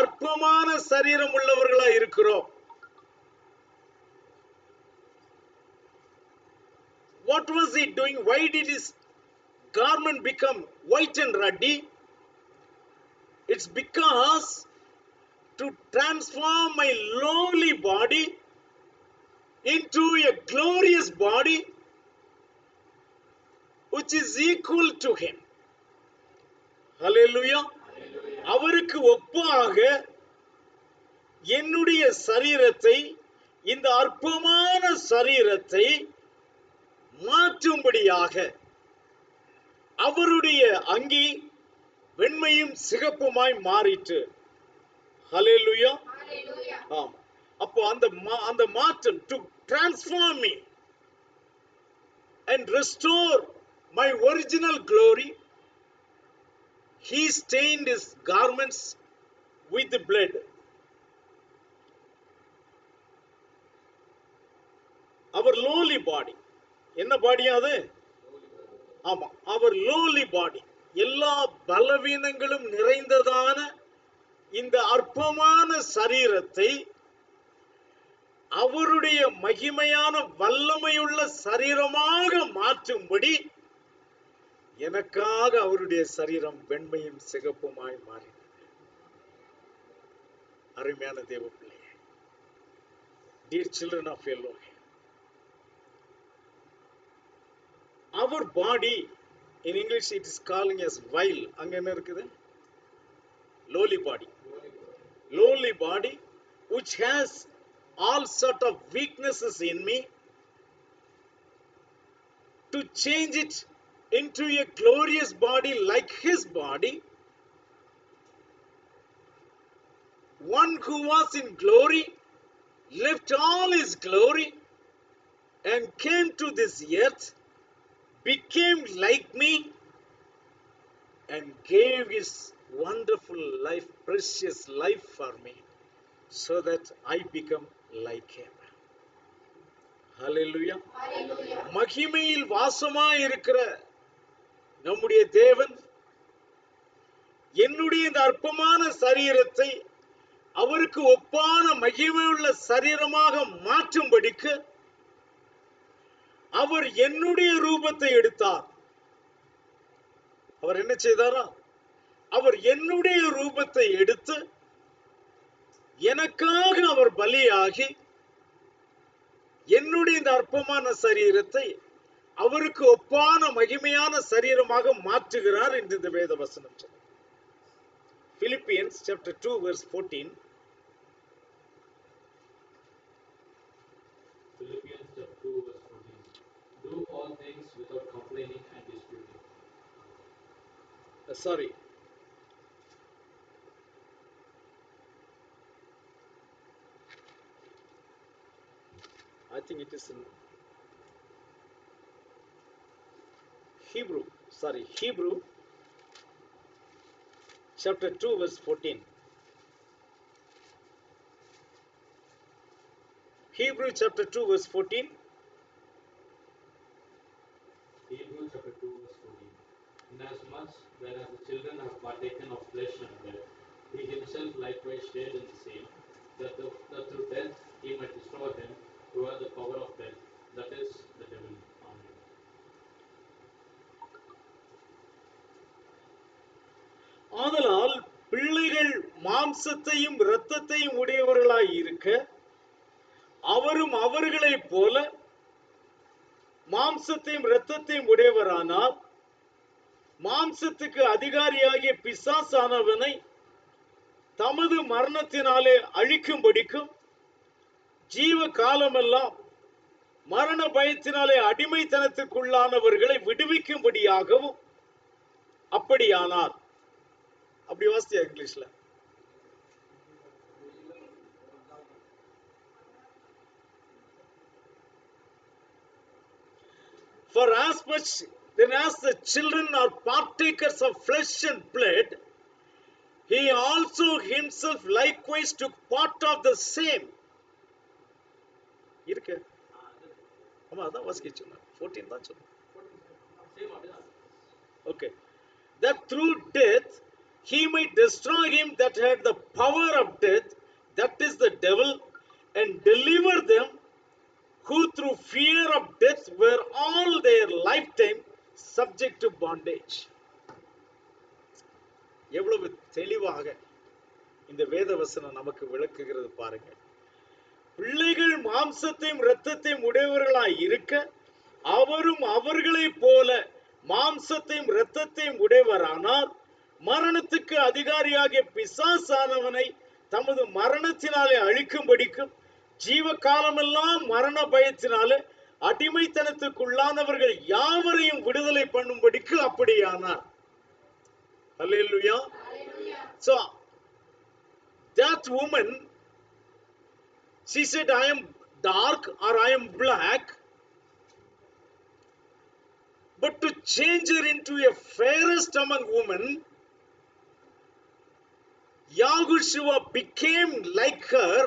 அற்பமான சரீரம் உள்ளவர்களா இருக்கிறோம். What was he doing? Why did his garment become white and ruddy? It's because to transform my lowly body into a glorious body which is equal to him. Hallelujah. அவருக்கு ஒப்பாக என்னுடைய சரீரத்தை, இந்த அற்பமான சரீரத்தை மாற்றும்படியாக அவருடைய அங்கி வெண்மையும் சிகப்புமாய் மாறிற்று. ஹல்லேலூயா. ஆம். அப்போ அந்த மாற்றம், to transform me and restore my original glory, he stained his garments with the blood. Our lowly body, என்ன பாடியா அது? ஆமா, அவர் lowly body, எல்லா பலவீனங்களும் நிறைந்ததான இந்த அற்பமான சரீரத்தை அவருடைய மகிமையான வல்லமையுள்ள சரீரமாக மாற்றும்படி எனக்காக அவருடைய சரீரம் வெண்மையும் சிகப்புமாய் மாறினது. அருமையான தேவ பிள்ளையே, dear children of Elohim, our body, in English it is calling as vile. அங்க என்ன இருக்குது? Lowly body. Lowly body which has all sort of weaknesses in me, to change it into a glorious body like his body, one who was in glory left all his glory and came to this earth, became like me and gave his wonderful life, precious life for me, so that I become like him. Hallelujah. மகிமையில் வாசமாய் இருக்கிற நம்முடைய தேவன் என்னுடைய இந்த அற்பமான சரீரத்தை அவருக்கு ஒப்பான மகிமையுள்ள சரீரமாக மாற்றும்படிக்கு அவர் என்னுடைய ரூபத்தை எடுத்தார். அவர் என்ன செய்தாரா? அவர் என்னுடைய ரூபத்தை எடுத்து எனக்காக அவர் பலியாகி என்னுடைய இந்த அற்பமான சரீரத்தை அவருக்கு ஒப்பான மகிமையான சரீரமாக மாற்றுகிறார் என்று இந்த வேத வசனம் சொல்லுகிறது. Philippians chapter 2 verse 14. Philippians chapter 2 verse 14. Do all things without complaining and disputing. Sorry. I think it is in Hebrew. Sorry, Hebrew chapter 2 verse 14. Hebrew chapter 2 verse 14. Hebrews chapter 2 verse 14. Inasmuch whereas the children have partaken of flesh and blood, he himself likewise shared in the same, that through death he might destroy him who had the power of death, that is, the devil. Amen. ஆதலால் பிள்ளைகள் மாம்சத்தையும் இரத்தத்தையும் உடையவர்களாய் இருக்க அவரும் அவர்களைப் போல மாம்சத்தையும் இரத்தத்தையும் உடையவரானால் மாம்சத்துக்கு அதிகாரியாகிய பிசாசானவனை தமது மரணத்தினாலே அழிக்கும்படிக்கும் ஜீவ காலமெல்லாம் மரண பயத்தினாலே அடிமைத்தனத்துக்குள்ளானவர்களை விடுவிக்கும்படியாகவும் அப்படியானார். அப்படி வாசியா இங்கிலீஷ்ல? For as much then as the children are partakers of flesh and blood, he also himself likewise took part of the same. இருக்கு. ஆமா, அதான் வாசிக்க சொன்னேன். 14 தான் சொன்னேன். Okay. That through death he might destroy him that had the power of death, that is the devil, and deliver them who through fear of death were all their lifetime subject to bondage. எவ்வளவு தெளிவாக இந்த வேத வசனம் நமக்கு விளக்குகிறது பாருங்க. பிள்ளைகள் மாம்சத்தையும் இரத்தத்தையும் உடையவர்களாய் இருக்க, அவரும் அவர்களைப் போல மாம்சத்தையும் இரத்தத்தையும் உடையவரானார். மரணத்துக்கு அதிகாரியாகிய பிசாசானவனை தமது மரணத்தினாலே அழிக்கும்படிக்கும், ஜீவ காலமெல்லாம் மரண பயத்தினாலே அடிமைத்தனத்துக்குள்ளானவர்கள் யாவரையும் விடுதலை பண்ணும்படிக்கு அப்படியானார். Hallelujah. So that woman, she said, I am dark or I am black, but to change her into a fairest among women, Yahushua became like her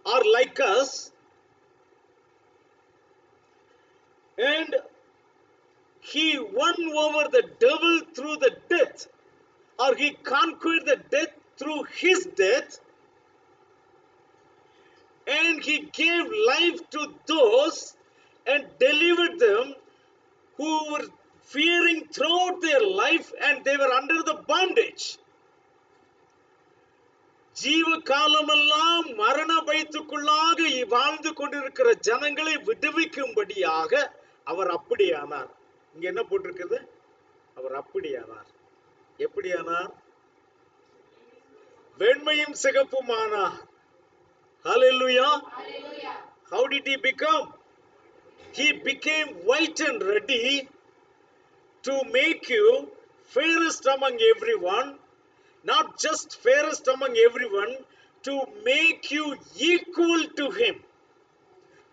or like us, and he won over the devil through the death, or he conquered the death through his death, and he gave life to those and delivered them who were fearing throughout their life and they were under the bondage. ஜீவ காலமெல்லாம் மரண பயத்துக்குள்ளாக வாழ்ந்து கொண்டிருக்கிற ஜனங்களை விடுவிக்கும்படியாக அவர் அப்படியானார். இங்க என்ன போட்டிருக்கிறது? அவர் அப்படியானார். எப்படியானார்? வெண்மையும் சிகப்புமானார். Hallelujah. How did he become? He became white and ready to make you fairest among everyone, not just fairest among everyone, to make you equal to him,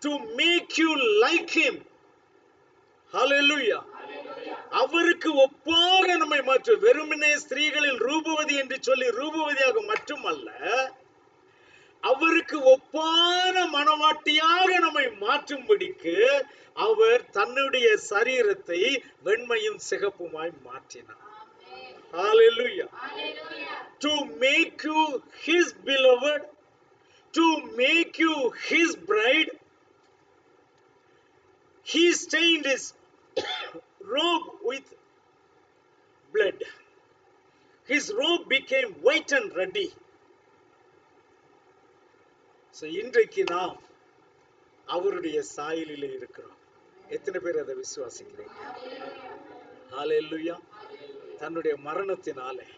to make you like him. Hallelujah. அவருக்கு ஒப்பாக நம்மை மாற்று. வெறுமனே ஸ்திரீகளில் ரூபவதி என்று சொல்லி ரூபவதியாக மட்டுமல்ல, அவருக்கு ஒப்பான மனவாட்டியாக நம்மை மாற்றும்படிக்கு அவர் தன்னுடைய சரீரத்தை வெண்மையும் சிகப்புமாய் மாற்றினார். Hallelujah. To make you his beloved, to make you his bride, he stained his robe with blood. His robe became white and ruddy. So இன்றைக்கு நாம் அவருடைய சாயலிலே இருக்கிறோம். எத்தனை பேர் அதை விசுவாசிக்கிறீங்க? ஹalleluya. தன்னுடைய மரணத்தினாலே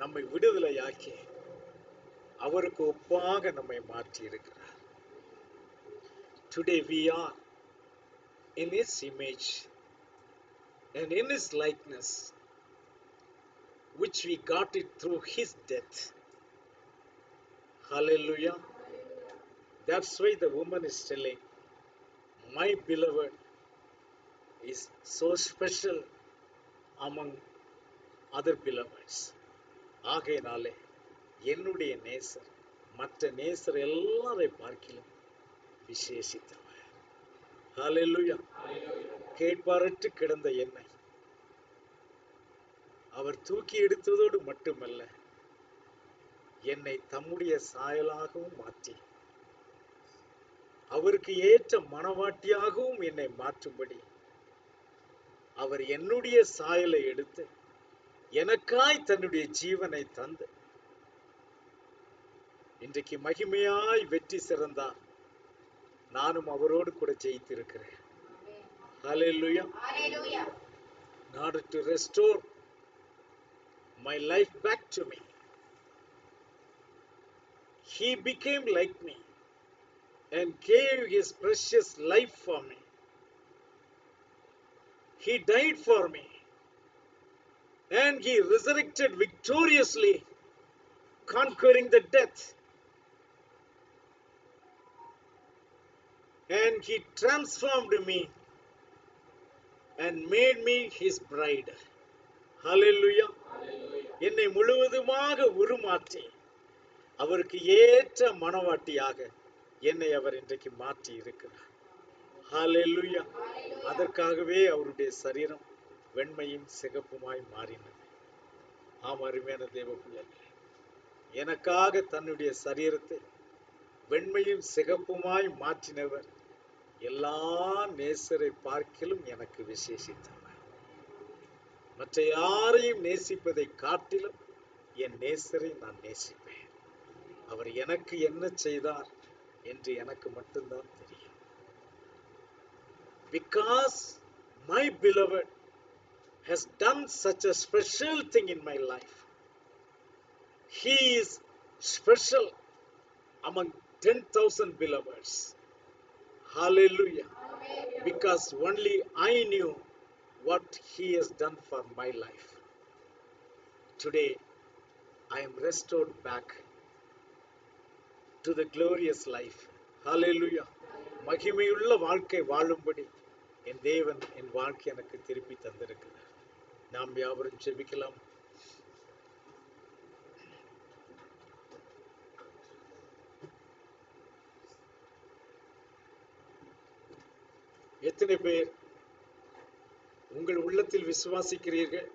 நம்மை விடுதலையாக்கி அவருக்கு ஒப்பாக நம்மை மாற்றி இருக்கிறார். Today we are in his image and in his likeness, which we got it through his death. Hallelujah. That's why the woman is telling, my beloved is so special among other beloveds. ஆகையினாலே என்னுடைய நேசர் மற்ற நேசர் எல்லாரை பார்க்கிலும் விசேஷித்தவர். ஹalleluya. கேட்பாரற்று கிடந்த என்னை அவர் தூக்கி எடுத்ததோடு மட்டுமல்ல, என்னை தம்முடைய சாயலாகவும் மாற்றி அவருக்கு ஏற்ற மனவாட்டியாகவும் என்னை மாற்றும்படி அவர் என்னுடைய சாயலை எடுத்து எனக்காய் தன்னுடைய ஜீவனை தந்து இன்றைக்கு மகிமையாய் வெற்றி சிறந்தார். நானும் அவரோடு கூட ஜெயித்திருக்கிறேன். Hallelujah. In order to restore my life back to me, he became like me. and gave his precious life for me. He died for me, and he resurrected victoriously, conquering the death, and he transformed me and made me his bride. Hallelujah. என்னை முழுவதுமாக உருமாற்றி அவருக்கு ஏற்ற மணவாட்டியாக என்னை அவர் இன்றைக்கு மாற்றி இருக்கிறார். ஹalleluya. அதற்காகவே அவருடைய சரீரம் வெண்மையும் சிகப்புமாய் மாறினது. ஆம் அருமையான தேவ பிள்ளைகளே, எனக்காக தன்னுடைய சரீரத்தை வெண்மையும் சிகப்புமாய் மாற்றினவர் எல்லா நேசரை பார்க்கிலும் எனக்கு விசேஷித்தவர். மற்ற யாரையும் நேசிப்பதை காட்டிலும் என் நேசரை நான் நேசிப்பேன். அவர் எனக்கு என்ன செய்தார் என்று எனக்கு மட்டும்தான் தெரியும். Because my beloved has done such a special thing in my life. He is special among 10,000 beloveds. Hallelujah. Because only I knew what he has done for my life. Today, I am restored back to the glorious life. Hallelujah. மகிமையுள்ள வாழ்க்கை வாழும்படி என் தேவன் என் வாழ்க்கை எனக்கு திருப்பி தந்திருக்கிறார். நாம் யாவரும் ஜெபிக்கலாம். எத்தனை பேர் உங்கள் உள்ளத்தில் விசுவாசிக்கிறீர்கள்,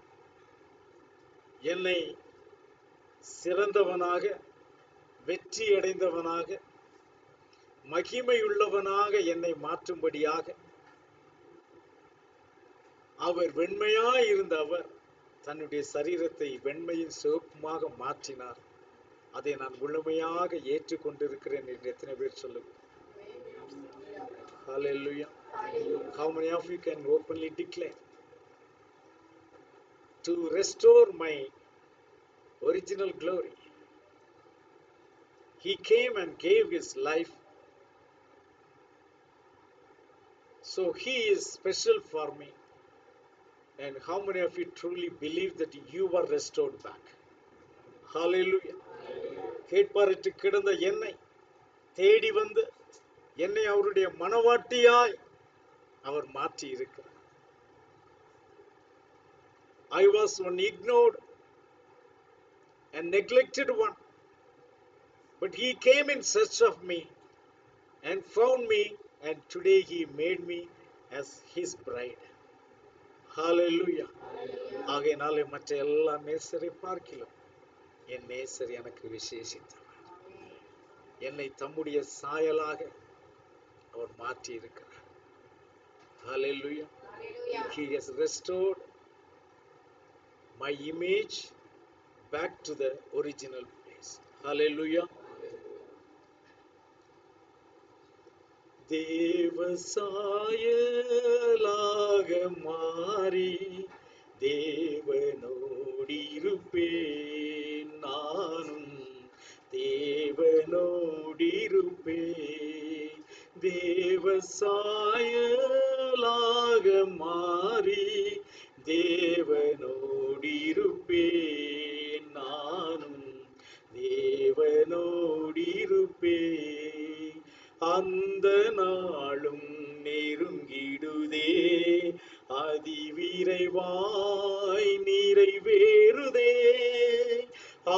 என்னை சிறந்தவனாக, வெற்றி அடைந்தவனாக, மகிமையுள்ளவனாக என்னை மாற்றும்படியாக அவர் வெண்மையாய் இருந்த அவர் தன்னுடைய சரீரத்தை வெண்மையும் சிவப்புமாக மாற்றினார். அதை நான் முழுமையாக ஏற்றுக்கொண்டிருக்கிறேன் என்று எத்தனை பேர் சொல்லுங்கள்? Hallelujah. How many of you can openly declare to restore my original glory? He came and gave his life, so he is special for me. And how many of you truly believe that you were restored back? Hallelujah. கேட்பாரற்று கிடந்த என்னை தேடி வந்து என்னை அவருடைய மனவாட்டியாய் அவர் மாற்றி இருக்கிறார். I was one ignored and neglected one, but he came in search of me and found me, and today he made me as his bride. Hallelujah. ஆகையினாலே மற்ற எல்லா நேசரை பார்க்கிலும் என் நேசர் எனக்கு விசேஷித்தவர். என்னை தம்முடைய சாயலாக அவர் மாற்றி இருக்கிறார். Hallelujah. He has restored my image back to the original place. Hallelujah. தேவ சாயலாக மாறி தேவனோடிருப்பேன், நானும் தேவனோடிருப்பேன். தேவ சாயலாக மாறி தேவனோடிருப்பேன், நானும் தேவனோடிருப்பேன். அந்த நாளும் நெருங்கிடுதே, அதிவிரைவாய் நிறைவேறுதே.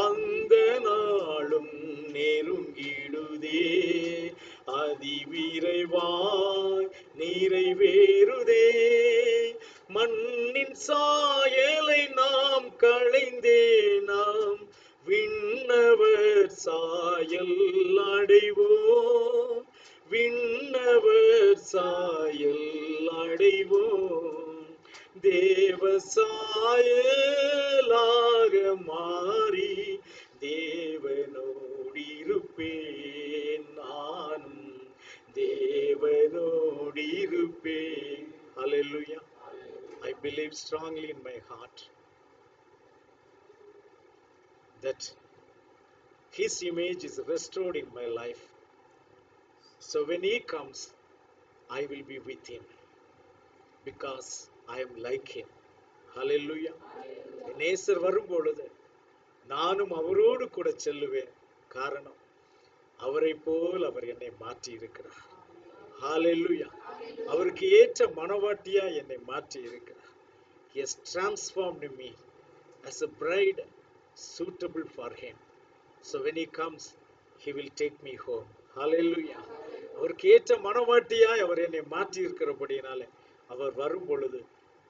அந்த நாளும் நெருங்கிடுதே, அதிவிரைவாய் நிறைவேறுதே. மண்ணின் சாயலை நாம் களைந்தே நாம் விண்ணவர் சாயல் அடைவோம், விண்ணவர் சாயல் அடைவோம். தேவ சாயலாக மாறி தேவனோடிருப்பேன், நானும் தேவனோடிருப்பேன். Hallelujah. I believe strongly in my heart that his image is restored in my life. So when he comes, I will be with him because I am like him. Hallelujah. நேசர் வரும் பொழுது நானும் அவரோடு கூட செல்லுவேன். காரணம், அவரை போல் அவர் என்னை மாற்றி இருக்கிறார். ஹalleluya. அவருக்கு ஏற்ற மணவாட்டியா என்னை மாற்றி இருக்கிறார். He has transformed me as a bride suitable for him. So when he comes, he will take me home. Hallelujah. அவருக்கு ஏற்ற மணவாட்டியாய் அவர் என்னை மாற்றி இருக்கிறபடினாலே அவர் வரும் பொழுது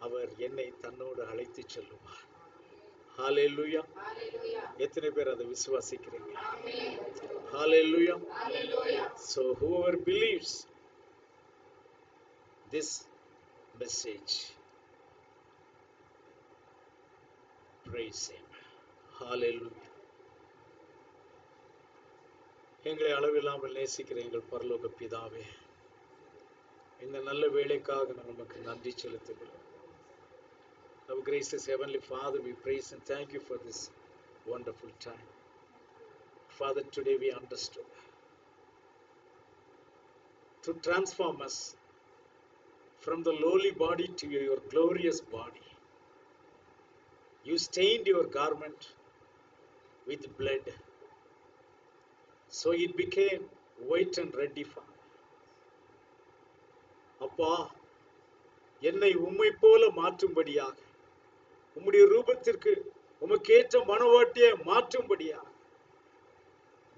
அவர் என்னை தன்னோடு அழைத்து செல்லுவார். ஹalleluya. எத்தனை பேர் அதை விசுவாசிக்கிறீங்க? ஹalleluya. So whoever believes this message, praise him. Hallelujah. எங்களை அளவில்லாமல் நேசிக்கிற எங்கள் பரலோக பிதாவே, இந்த நல்ல வேளைக்காக நான் உமக்கு நன்றி செலுத்துகிறோம். Our gracious Heavenly Father, we praise and thank you for this wonderful time. Father, today we understood to transform us from the lowly body to your glorious body. You stained your garment with blood, so it became white and ready for. அப்பா, என்னை உம்மை போல மாற்றும்படியாக, உம்முடைய ரூபத்திற்கு உமக்கேற்ற மணவாட்டியை மாற்றும்படியாக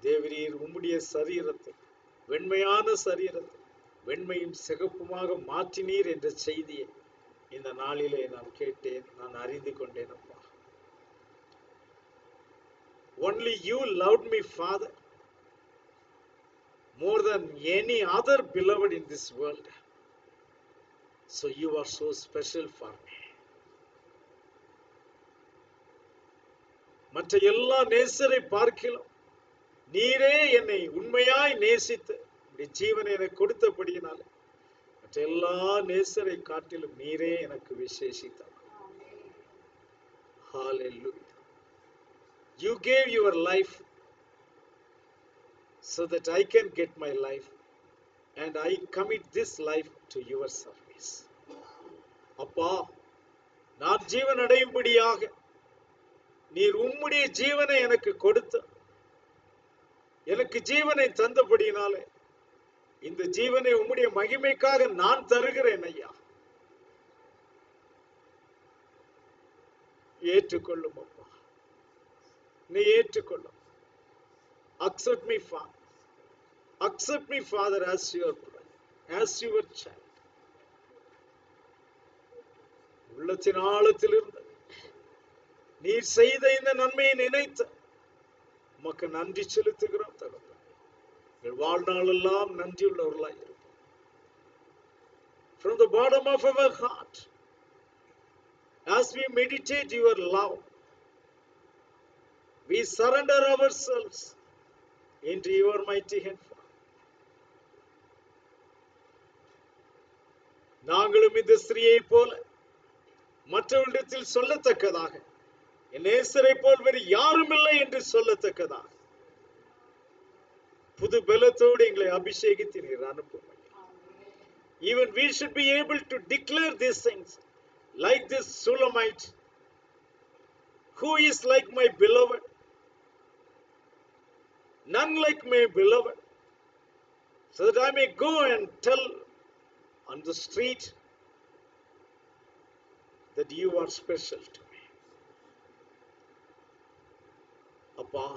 தேவரீர் உம்முடைய சரீரத்தை, வெண்மையான சரீரத்தை வெண்மையும் சிகப்புமாக மாற்றினீர் என்ற செய்தியை இந்த நாளிலே நான் கேட்டேன், நான் அறிந்து கொண்டேன். அப்பா, only you loved me, Father, more than any other beloved in this world. So you are so special for me. மற்ற எல்லா நேசரை பார்க்கிலும் நீரே என்னை உண்மையாய் நேசித்து உம்முடைய ஜீவனை எனக்கு கொடுத்தபடியினாலே மற்ற எல்லா நேசரை காட்டிலும் நீரே எனக்கு விசேஷித்தவர். Hallelujah. You gave your life so that I can get my life, and I commit this life to your service. அப்பா, நான் ஜீவன் அடையும்படியாக நீர் உம்முடைய ஜீவனை எனக்கு கொடுத்து எனக்கு ஜீவனை தந்தபடியினாலே இந்த ஜீவனை உம்முடைய மகிமைக்காக நான் தருகிறேன் ஐயா. ஏற்றுக்கொள்ளும் அப்பா, நீ ஏற்றுக்கொள்ளும். Accept me, Father. Accept me, Father, as your bride, as your child. உள்ளத்தின் ஆழத்திலிருந்து நீர் செய்த இந்த நன்மையை நினைத்து உமக்கு நன்றி செலுத்துகிறோம் தகப்பனே. எங்கள் வாழ்நாளெல்லாம் நன்றியுள்ளவர்களாய் இருப்போம். From the bottom of our heart, as we meditate your love, we surrender ourselves into your mighty hand. நாங்களும் இந்த ஸ்திரியை போல மற்றவர்களிடத்தில் சொல்லத்தக்கதாக, என் நேசரை போல் வேறு யாரும் இல்லை என்று சொல்லத்தக்கதாக புது பலத்தோடு எங்களை அபிஷேகித்து நீர் அனுப்பும். Even we should be able to declare these things like this Shulamite, who is like my beloved, none like my beloved, so that I may go and tell on the street that you are special to me. அப்பா,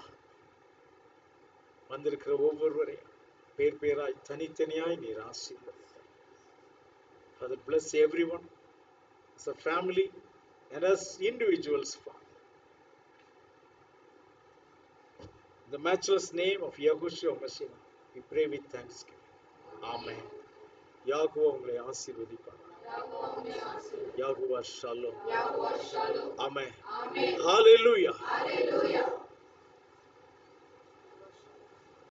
வந்திருக்கிற ஒவ்வொருவரையும் பேர் பேராய் தனித்தனியாய் நீர் ஆசீர்வதிங்க. Father, bless everyone as a family and as individuals, Father. In the matchless name of Yahushua Mashiach, we pray with thanksgiving. Amen. யாகுவா உங்களை ஆசீர்வதிப்பார். யாகுவா ஷாலோம். Amen. Hallelujah.